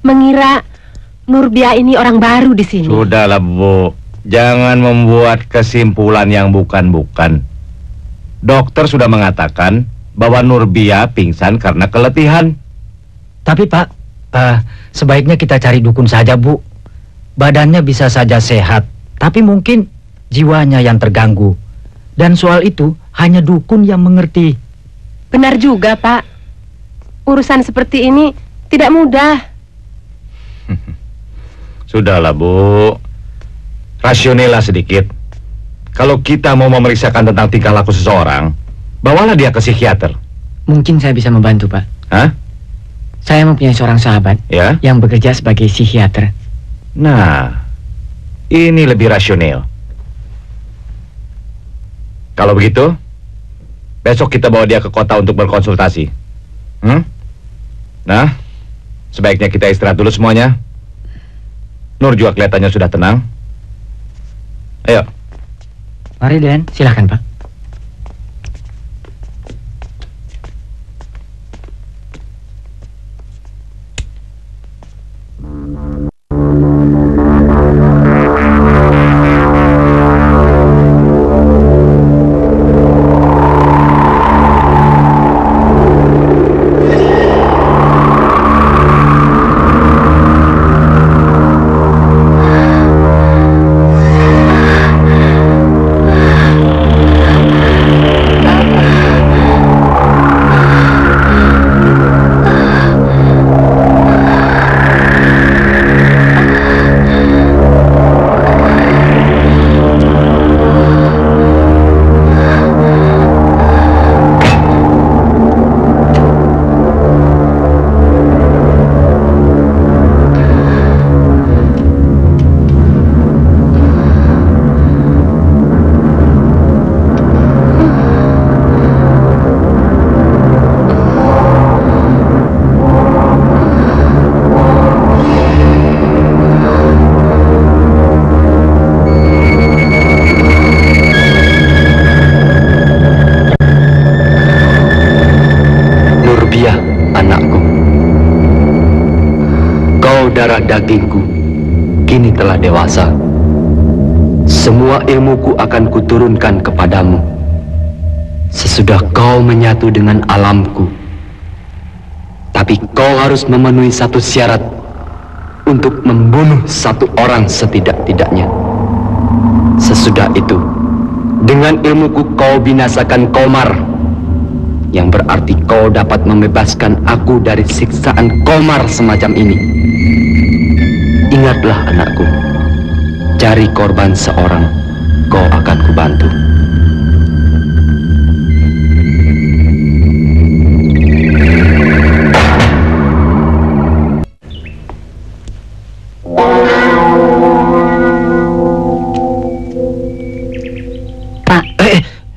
mengira Nurbiah ini orang baru di sini. Sudahlah, Bu. Jangan membuat kesimpulan yang bukan-bukan. Dokter sudah mengatakan bahwa Nurbiah pingsan karena keletihan. Tapi Pak, sebaiknya kita cari dukun saja, Bu. Badannya bisa saja sehat, tapi mungkin jiwanya yang terganggu. Dan soal itu hanya dukun yang mengerti. Benar juga, Pak. Urusan seperti ini tidak mudah. Sudahlah, Bu. Rasionallah sedikit. Kalau kita mau memeriksakan tentang tingkah laku seseorang, bawalah dia ke psikiater. Mungkin saya bisa membantu, Pak. Hah? Saya mempunyai seorang sahabat Ya? yang bekerja sebagai psikiater. Nah, ini lebih rasional. Kalau begitu, besok kita bawa dia ke kota untuk berkonsultasi. Nah, sebaiknya kita istirahat dulu semuanya. Nur juga kelihatannya sudah tenang. Ayo. Mari, Den. Silahkan, Pak. Darah dagingku kini telah dewasa. Semua ilmuku akan kuturunkan kepadamu. Sesudah kau menyatu dengan alamku. Tapi kau harus memenuhi satu syarat untuk membunuh satu orang setidak-tidaknya. Sesudah itu, dengan ilmuku kau binasakan Komar, yang berarti kau dapat membebaskan aku dari siksaan Komar semacam ini. Ingatlah anakku, cari korban seorang, kau akan kubantu. Pak,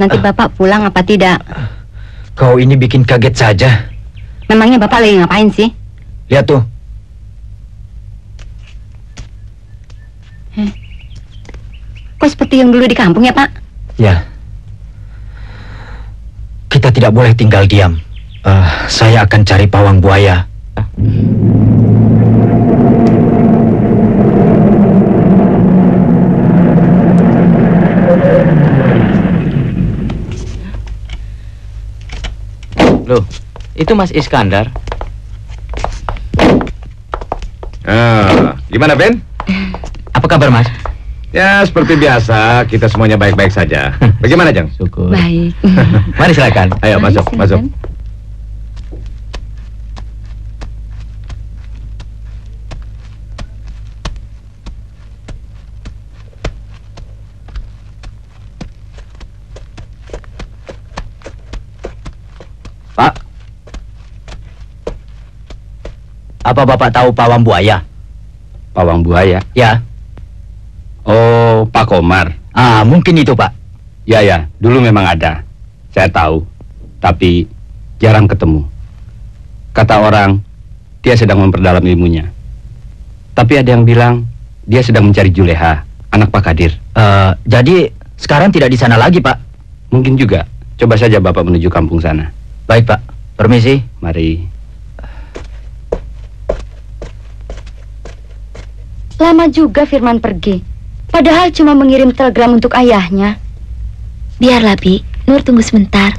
nanti Bapak pulang apa tidak? Kau ini bikin kaget saja. Memangnya Bapak lagi ngapain sih? Lihat tuh. Kok seperti yang dulu di kampung ya, Pak? Ya. Kita tidak boleh tinggal diam. Saya akan cari pawang buaya. Loh, itu Mas Iskandar. Gimana, Ben? Apa kabar, Mas? Ya, seperti biasa, kita semuanya baik-baik saja. Bagaimana, Jang? Syukur. Baik. Mari silakan. Ayo, masuk, masuk. Pak, apa Bapak tahu pawang buaya? Pawang buaya? Ya. Oh, Pak Komar. Mungkin itu, Pak. Ya, dulu memang ada. Saya tahu, tapi jarang ketemu. Kata orang, dia sedang memperdalam ilmunya. Tapi ada yang bilang, dia sedang mencari Juleha, anak Pak Kadir. Jadi sekarang tidak di sana lagi, Pak? Mungkin juga. Coba saja Bapak menuju kampung sana. Baik, Pak. Permisi. Mari. Lama juga Firman pergi. Padahal cuma mengirim telegram untuk ayahnya. Biarlah, Bi. Nur tunggu sebentar.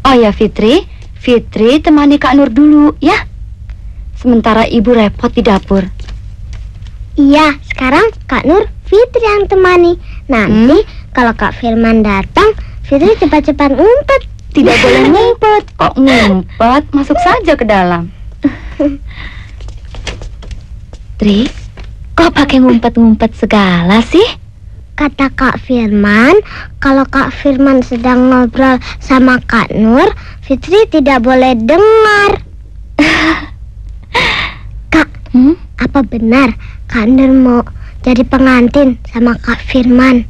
Oh ya, Fitri. Fitri temani Kak Nur dulu, ya. Sementara ibu repot di dapur. Iya, sekarang Kak Nur Fitri yang temani. Nanti kalau Kak Firman datang, Fitri cepat-cepat ngumpet. Tidak boleh ngumpet. Kok ngumpet? Masuk saja ke dalam. Tri, kok pakai ngumpet-ngumpet segala sih? Kata Kak Firman, kalau Kak Firman sedang ngobrol sama Kak Nur, Fitri tidak boleh dengar. Kak, apa benar Kak Nur mau jadi pengantin sama Kak Firman?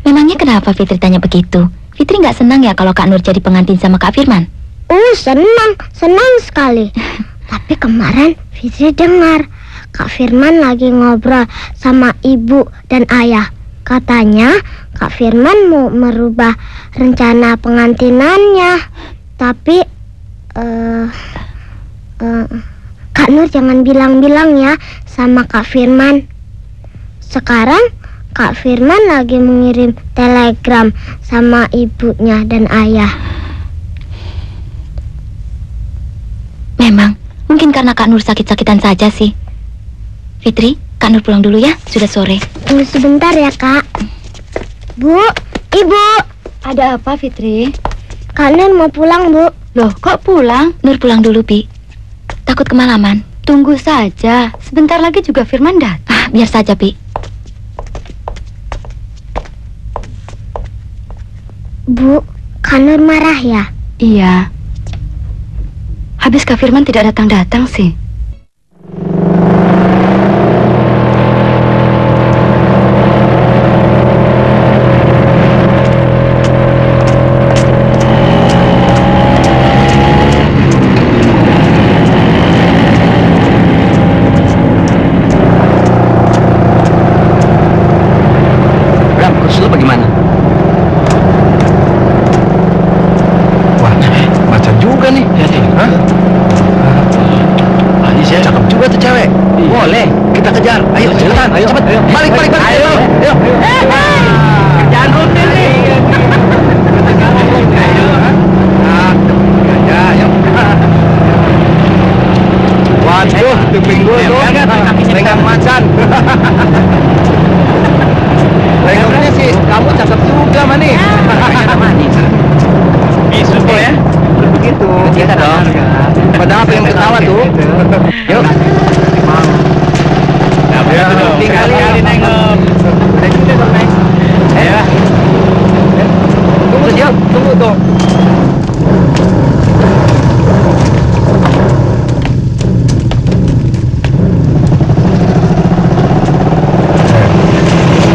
Memangnya kenapa Fitri tanya begitu? Fitri nggak senang ya kalau Kak Nur jadi pengantin sama Kak Firman? Senang sekali. Tapi kemarin Fitri dengar Kak Firman lagi ngobrol sama ibu dan ayah. Katanya Kak Firman mau merubah rencana pengantinannya. Tapi Kak Nur jangan bilang-bilang ya sama Kak Firman. Sekarang Kak Firman lagi mengirim telegram sama ibunya dan ayah. Memang, mungkin karena Kak Nur sakit-sakitan saja sih. Fitri, Kak Nur pulang dulu ya, sudah sore. Tunggu sebentar ya, Kak. Bu, Ibu. Ada apa, Fitri? Kak Nur mau pulang, Bu. Loh, kok pulang? Nur pulang dulu, Bi. Takut kemalaman. Tunggu saja, sebentar lagi juga Firman datang. Biar saja, Bi. Bu, Kak Nur marah ya? Iya. Habis Kak Firman tidak datang-datang sih. Bram, kursus lu bagaimana? Juga nih, hah? Manis ya, cakep juga tuh cewek. Boleh, kita kejar. Ayo, cepetan, ayo, cepet. Balik. Ayo. Kerjaan rutin nih. Ayo. Waduh, itu pinggul tuh. Lengang macan. Lengangnya sih, kamu cakep juga, Mani. Manis. Bisu ya. Begitu. Kita dong. Padahal apa yang ketawa tuh? Yuk. Tinggal nengok. Ayo. Tunggu siap. Tunggu tuh.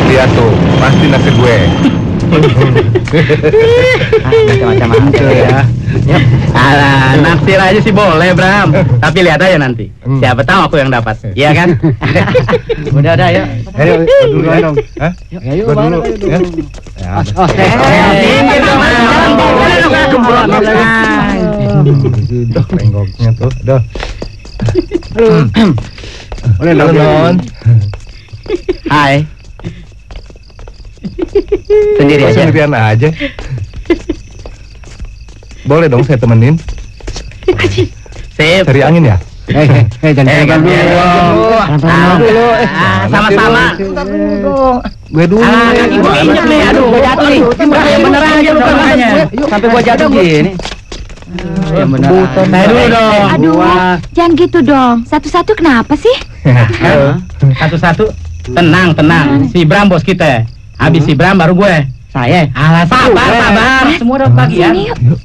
Lihat tuh, pasti naksir gue. Macam-macam aja ya. Alah, naksir aja sih boleh, Bram. Tapi lihat aja nanti. Siapa tahu aku yang dapat. Iya kan? Udah, ayo. Ayo, dulu dong. Hah? Ayo, dulu. Ya. Lenggoknya tuh. Dah. Boleh dong, Non. Hai. Sendiri aja. Sendirian aja. Boleh dong saya temenin. Sip. Cari angin ya? Jangan pegang dulu. Sama-sama. Gue dulu. Kaki gue injek nih. Aduh, gue jatuh nih. Beneran aja bukan makanya. Sampai gue jatuh gini. Yang bener. Saya dulu dong. Aduh, jangan gitu dong. Satu-satu kenapa sih? Satu-satu. Tenang. Si Bram bos kita. Habis si Bram baru gue. Saya. Alah, sabar. Semua udah bagian. Yuk,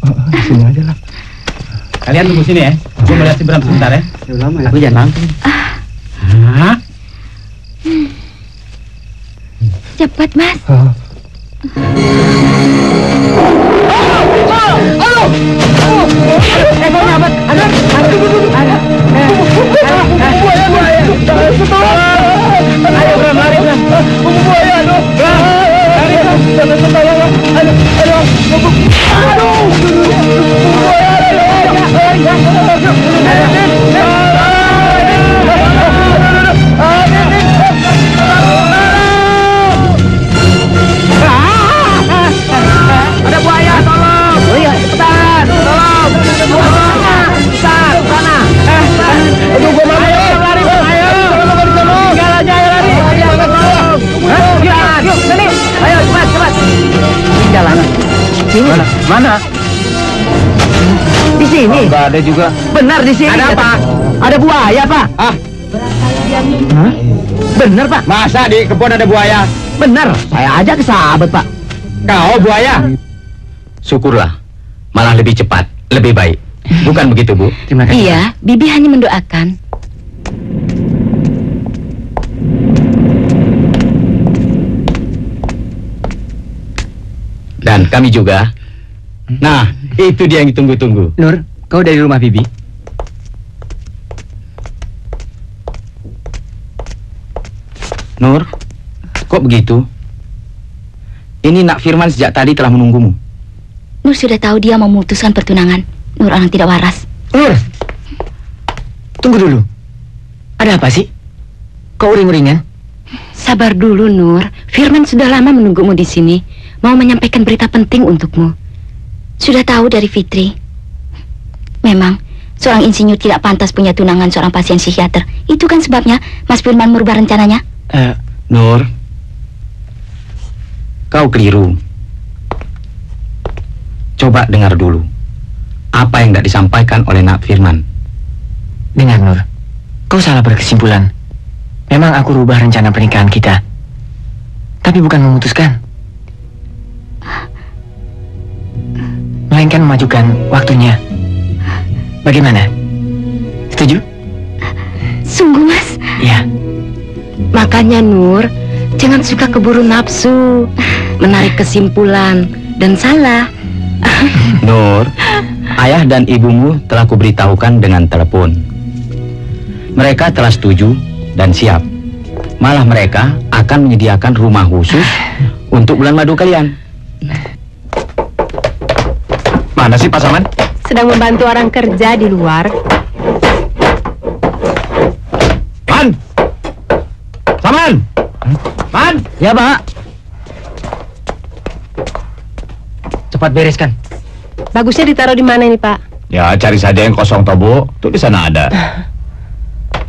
sini aja lah. Kalian tunggu sini ya. Gue melihat si Bram sebentar ya. Aku jangan langsung. Cepat, Mas. Ada buaya, tolong! Buaya, cepetan! Tolong! Cepetan! Sana! Aduh, gua mau! Ayo, lari, ayo! Tinggal aja, ayo lari! Ayo, tolong! Cepetan! Yuk, sini! Ayo, cepat, cepat! Jalan. Sini. Mana? Di sini. Enggak ada juga. Benar di sini. Ada apa? Ada buaya, Pak. Ah. Hah? Benar, Pak. Masa di kebun ada buaya? Benar. Saya aja ke sahabat, Pak. Kau buaya? Syukurlah, malah lebih cepat, lebih baik. Bukan begitu, Bu? Terima kasih. Iya, Bibi hanya mendoakan. Dan kami juga. Nah, itu dia yang ditunggu-tunggu. Nur, kau dari rumah Bibi? Nur, kok begitu? Ini Nak Firman sejak tadi telah menunggumu. Nur sudah tahu dia memutuskan pertunangan. Nur orang tidak waras. Nur, tunggu dulu. Ada apa sih? Kau uring-uringan? Sabar dulu, Nur. Firman sudah lama menunggumu di sini. Mau menyampaikan berita penting untukmu. Sudah tahu dari Fitri. Memang, seorang insinyur tidak pantas punya tunangan seorang pasien psikiater. Itu kan sebabnya Mas Firman merubah rencananya. Nur, kau keliru. Coba dengar dulu apa yang tidak disampaikan oleh Nak Firman. Dengar, Nur. Kau salah berkesimpulan. Memang aku rubah rencana pernikahan kita, tapi bukan memutuskan, melainkan memajukan waktunya. Bagaimana? Setuju? Sungguh, Mas? Ya. Makanya, Nur, jangan suka keburu nafsu, menarik kesimpulan, dan salah. Nur, ayah dan ibumu telah kuberitahukan dengan telepon. Mereka telah setuju dan siap. Malah mereka akan menyediakan rumah khusus untuk bulan madu kalian. Mana sih Pak Saman? Sedang membantu orang kerja di luar. Man! Saman! Man! Ya, Pak. Cepat bereskan. Bagusnya ditaruh di mana ini, Pak? Ya, cari saja yang kosong, Tobo. Tuh di sana ada.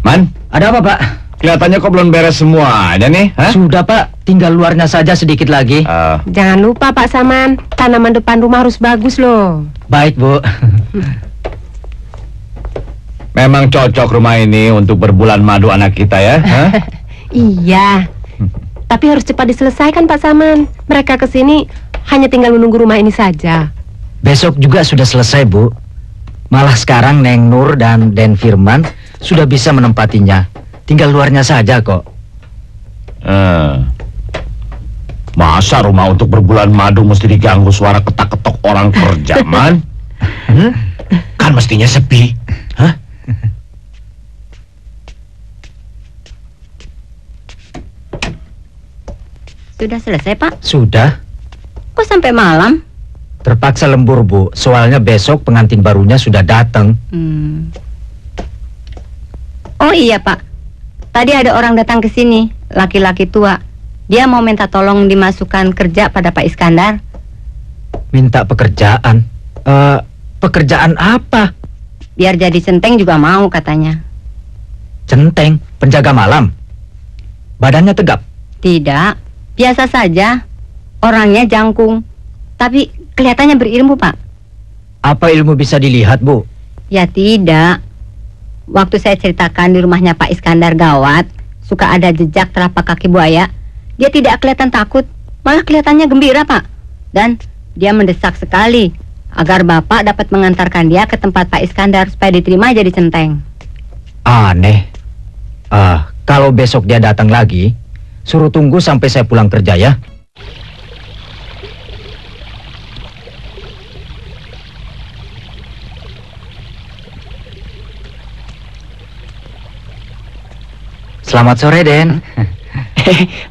Man? Ada apa, Pak? Kelihatannya kok belum beres semuanya nih, hah? Sudah, Pak. Tinggal luarnya saja sedikit lagi. Jangan lupa, Pak Saman. Tanaman depan rumah harus bagus loh. Baik, Bu. Memang cocok rumah ini untuk berbulan madu anak kita ya, hah? Iya. Tapi harus cepat diselesaikan, Pak Saman. Mereka kesini hanya tinggal menunggu rumah ini saja. Besok juga sudah selesai, Bu. Malah sekarang Neng Nur dan Den Firman sudah bisa menempatinya. Tinggal luarnya saja kok. Masa rumah untuk berbulan madu mesti diganggu suara ketak-ketok orang kerja, Man? Kan mestinya sepi. Hah? Sudah selesai, Pak? Sudah. Kok sampai malam? Terpaksa lembur, Bu. Soalnya besok pengantin barunya sudah datang. Oh iya, Pak. Tadi ada orang datang ke sini, laki-laki tua. Dia mau minta tolong dimasukkan kerja pada Pak Iskandar. Minta pekerjaan? Pekerjaan apa? Biar jadi centeng juga mau katanya. Centeng? Penjaga malam? Badannya tegap? Tidak, biasa saja. Orangnya jangkung, tapi kelihatannya berilmu, Pak. Apa ilmu bisa dilihat, Bu? Ya tidak. Waktu saya ceritakan di rumahnya Pak Iskandar gawat, suka ada jejak telapak kaki buaya, dia tidak kelihatan takut, malah kelihatannya gembira, Pak. Dan dia mendesak sekali agar Bapak dapat mengantarkan dia ke tempat Pak Iskandar supaya diterima jadi centeng. Aneh. Kalau besok dia datang lagi, suruh tunggu sampai saya pulang kerja ya. Selamat sore, Den.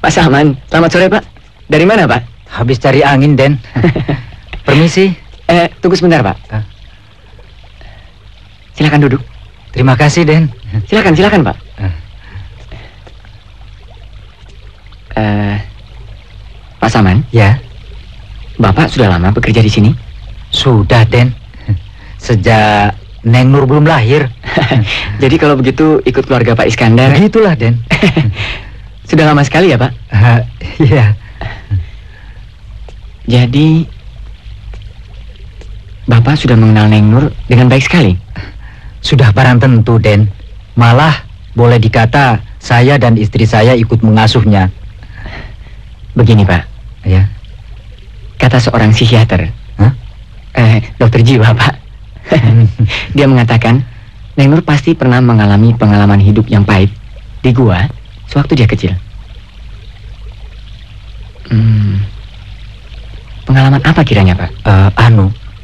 Pak Saman, selamat sore, Pak. Dari mana, Pak? Habis cari angin, Den. Permisi. Tunggu sebentar, Pak. Silakan duduk. Terima kasih, Den. Silakan, Pak. Pak Saman? Ya. Bapak sudah lama bekerja di sini? Sudah, Den. Sejak Neng Nur belum lahir. Jadi kalau begitu ikut keluarga Pak Iskandar. Begitulah, Den. Sudah lama sekali ya, Pak? Iya. Jadi Bapak sudah mengenal Neng Nur dengan baik sekali? Sudah barang tentu, Den. Malah boleh dikata saya dan istri saya ikut mengasuhnya. Begini, Pak. Ya. Kata seorang psikiater, dokter jiwa, Pak. Dia mengatakan Neng Nur pasti pernah mengalami pengalaman hidup yang pahit di gua sewaktu dia kecil. Pengalaman apa kiranya, Pak?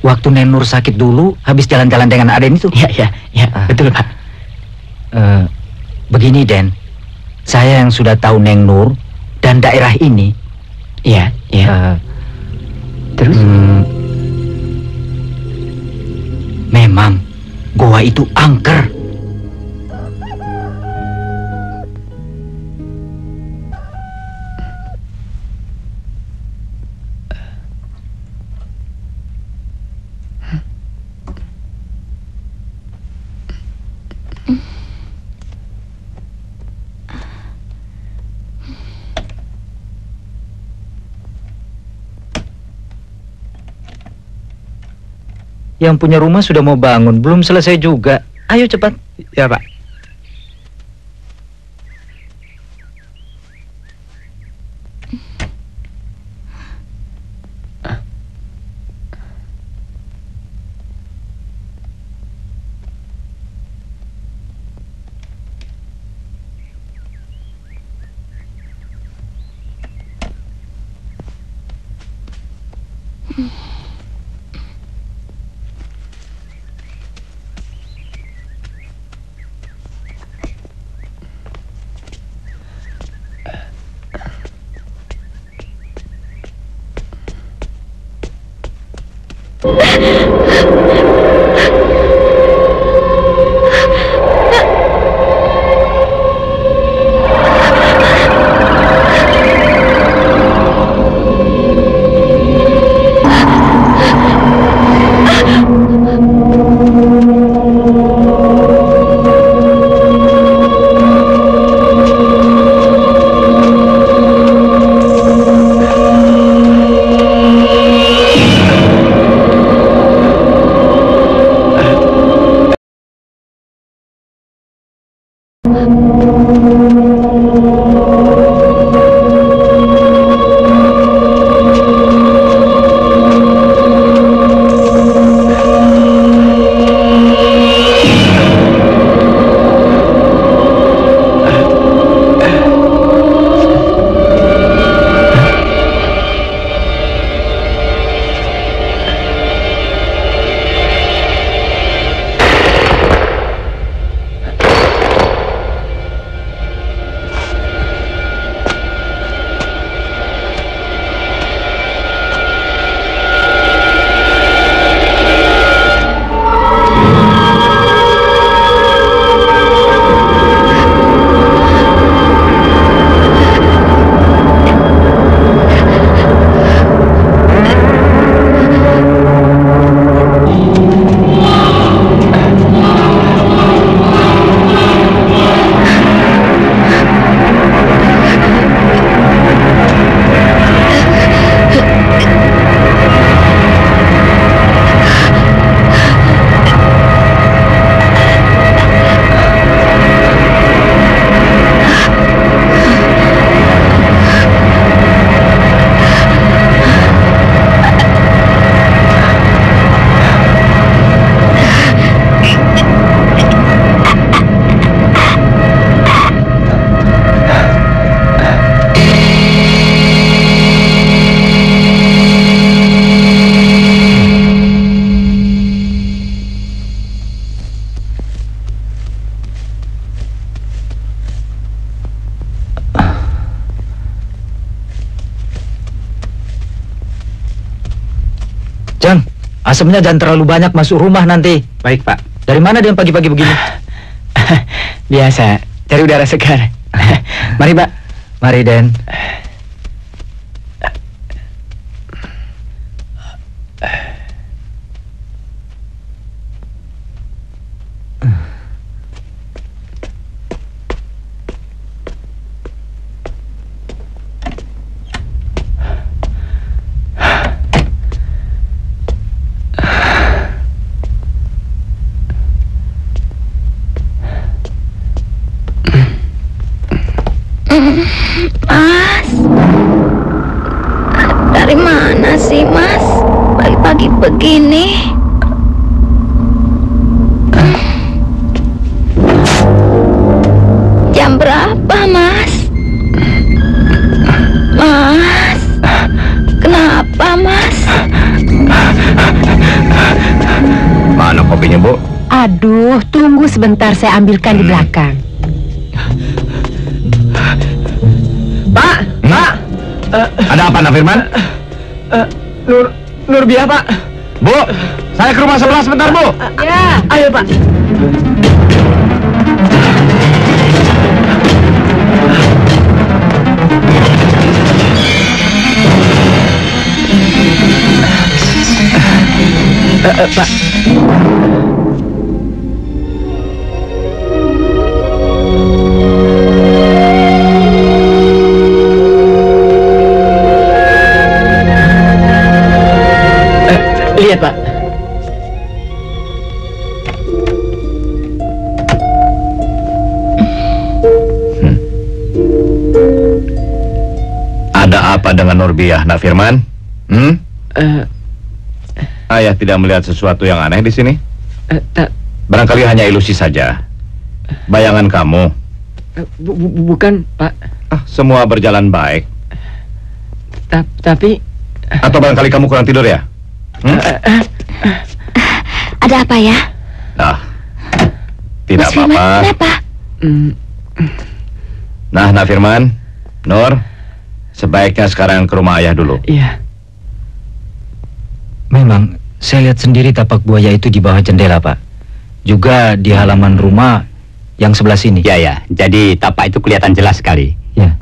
Waktu Neng Nur sakit dulu habis jalan-jalan dengan Aden itu. Ya, betul, Pak. Begini, Den. Saya yang sudah tahu Neng Nur dan daerah ini. Iya. Terus? Memang goa itu angker. Yang punya rumah sudah mau bangun, belum selesai juga. Ayo cepat. Ya, Pak. Asapnya jangan terlalu banyak masuk rumah nanti. Baik, Pak. Dari mana dia pagi-pagi begini? Biasa, cari udara segar. Mari, Pak. Mari, Den. Mas, dari mana sih Mas? Pagi-pagi begini. Jam berapa Mas? Mas, kenapa Mas? Mana kopinya, Bu? Aduh, tunggu sebentar, saya ambilkan di belakang. Pak! Pak! Ada apa, Nak Firman? Nurbiah, Pak. Bu, saya ke rumah sebelah sebentar, Bu. Ya. Ayo, Pak. Pak. Lihat, Pak. Ada apa dengan Nurbiah, Nak Firman? Ayah tidak melihat sesuatu yang aneh di sini. Barangkali hanya ilusi saja. Bayangan kamu. Bukan, Pak. Semua berjalan baik. Tapi... Atau barangkali kamu kurang tidur ya? Ada apa ya? Tidak Mas Firman, apa-apa. kenapa? Nah, Nak Firman, Nur, sebaiknya sekarang ke rumah ayah dulu. Iya. Memang, saya lihat sendiri tapak buaya itu di bawah jendela, Pak. Juga di halaman rumah yang sebelah sini. Ya, jadi tapak itu kelihatan jelas sekali. Ya.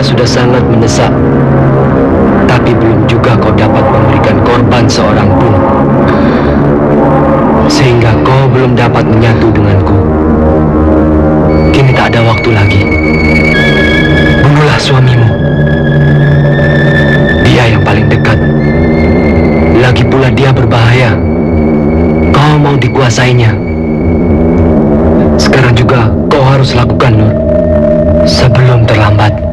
sudah sangat mendesak. Tapi belum juga kau dapat memberikan korban seorang pun. belum dapat menyatu denganku. Kini tak ada waktu lagi. Bunuhlah suamimu. Dia yang paling dekat. Lagi pula dia berbahaya. Kau mau dikuasainya. Sekarang juga kau harus lakukan, Nur. Sebelum terlambat.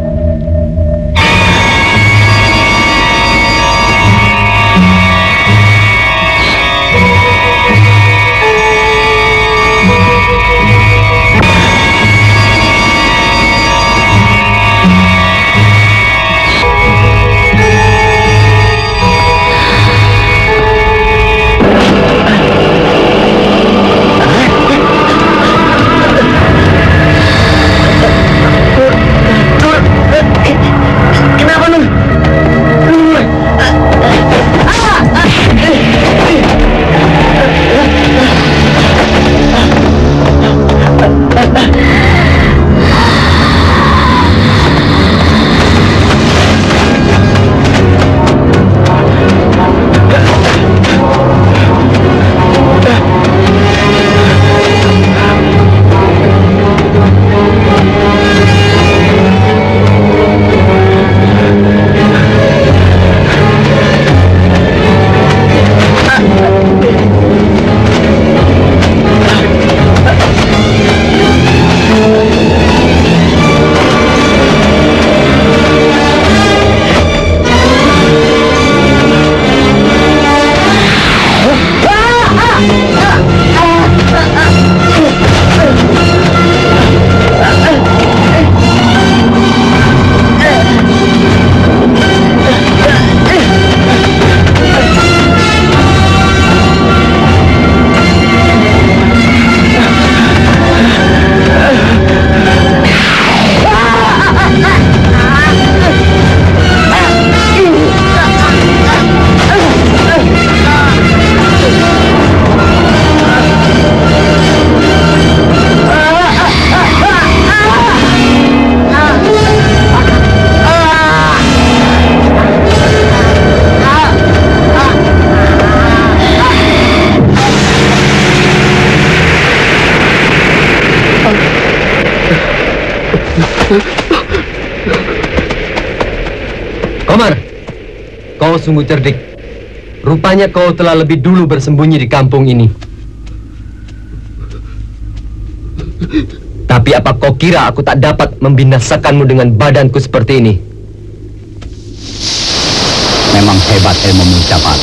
Komar, kau sungguh cerdik. Rupanya kau telah lebih dulu bersembunyi di kampung ini. Tapi apa kau kira aku tak dapat membinasakanmu dengan badanku seperti ini? Memang hebat ilmumu, Capat.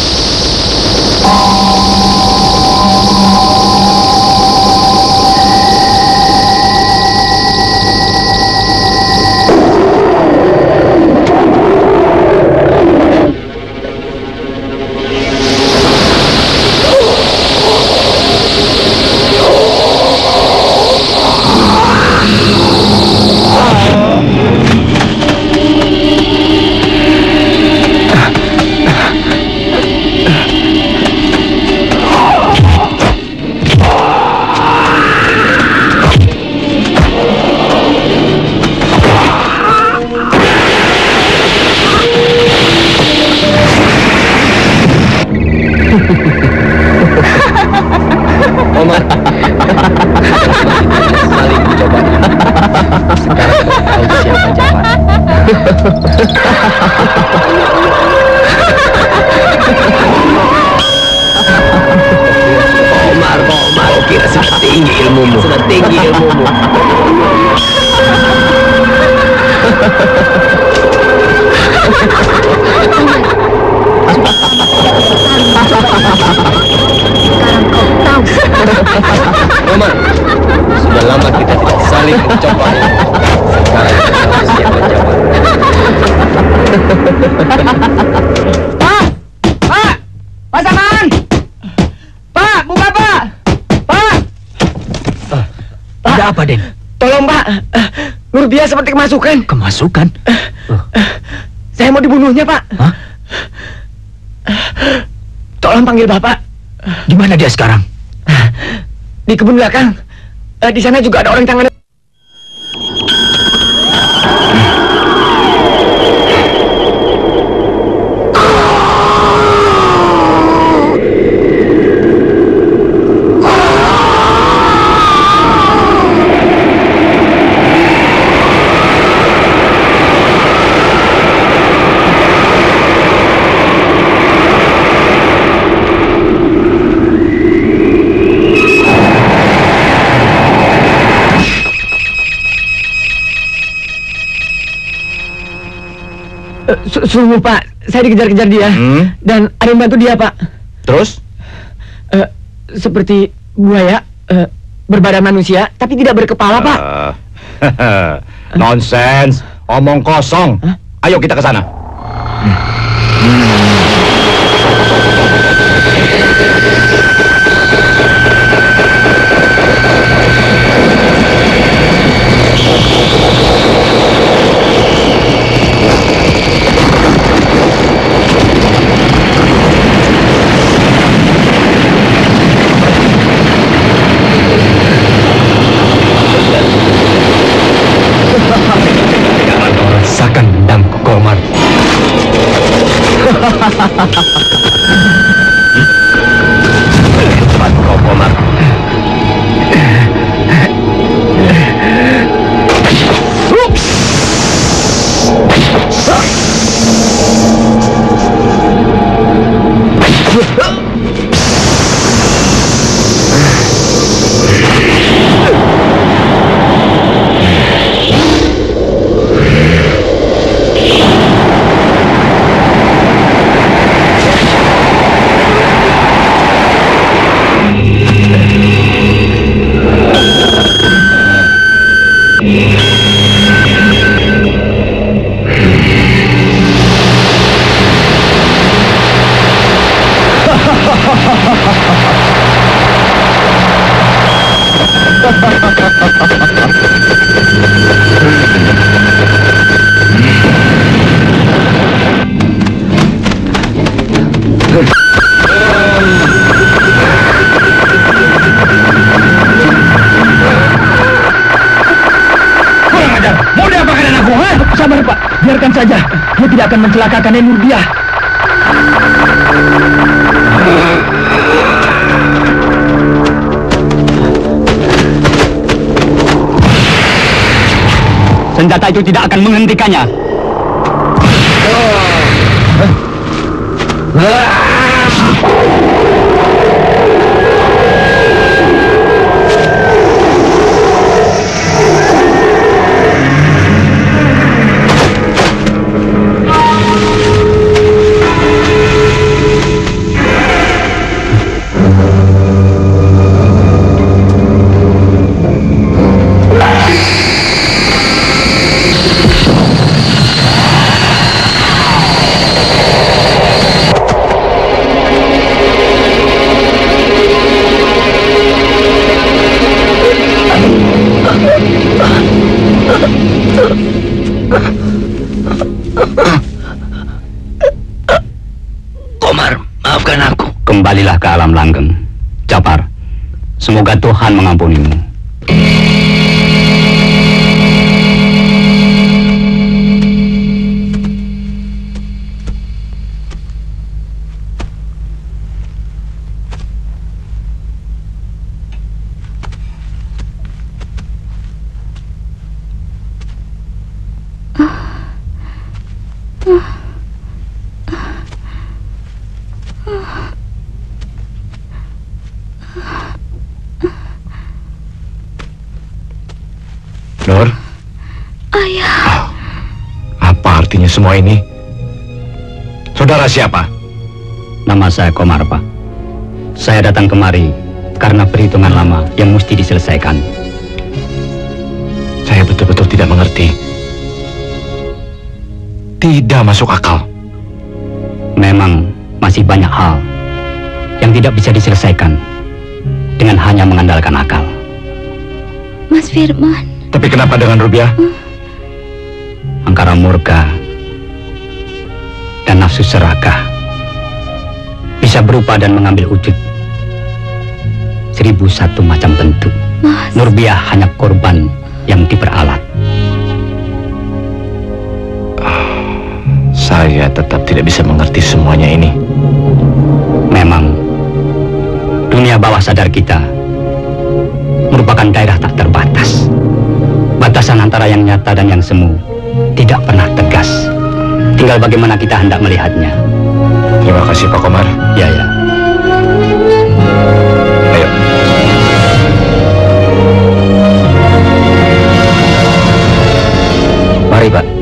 Omar, saling mencoba. Sekarang kau tahu siapa Jabat. Omar, kau kira sudah tinggi ilmumu. Sudah tinggi ilmumu. Omar, sudah lama kita tidak saling mencoba. Sekarang kita tahu siapa Jabat. Pak! Pak! Pak Saman! Pak, buka Pak! Pak! Ada apa, Den? Tolong Pak, Nur Bia seperti kemasukan. Kemasukan? Saya mau dibunuhnya Pak. Hah? Tolong panggil Bapak. Di mana dia sekarang? Di kebun belakang. Di sana juga ada orang tangannya. Sungguh Pak, saya dikejar-kejar dia dan ada yang bantu dia Pak. Terus? Seperti buaya, berbadan manusia tapi tidak berkepala Pak. Nonsens, omong kosong. Ayo kita ke sana. Rasakan dendamku, Komar. Hebat kau, Komar. Mau diapakan anakku? Sabar Pak, biarkan saja. Dia tidak akan mencelakakan Nyai Nurbiah. Senjata itu tidak akan menghentikannya. Komar, maafkan aku. Kembalilah ke alam langgeng. Japar, semoga Tuhan mengampunimu. Nur? Ayah. Apa artinya semua ini? Saudara siapa? Nama saya Komar, Pak. Saya datang kemari karena perhitungan lama yang mesti diselesaikan. Saya betul-betul tidak mengerti. Tidak masuk akal. Memang masih banyak hal yang tidak bisa diselesaikan dengan hanya mengandalkan akal. Mas Firman. Tapi kenapa dengan Rubiah? Angkara murka dan nafsu serakah bisa berubah dan mengambil wujud 1001 macam bentuk. Mas. Nurbiah hanya korban yang diperalat. Saya tetap tidak bisa mengerti semuanya ini. Memang dunia bawah sadar kita merupakan daerah tak terbatas. Batasan antara yang nyata dan yang semu tidak pernah tegas. Tinggal bagaimana kita hendak melihatnya. Terima kasih Pak Komar. Ya, ya. Ayo. Mari Pak.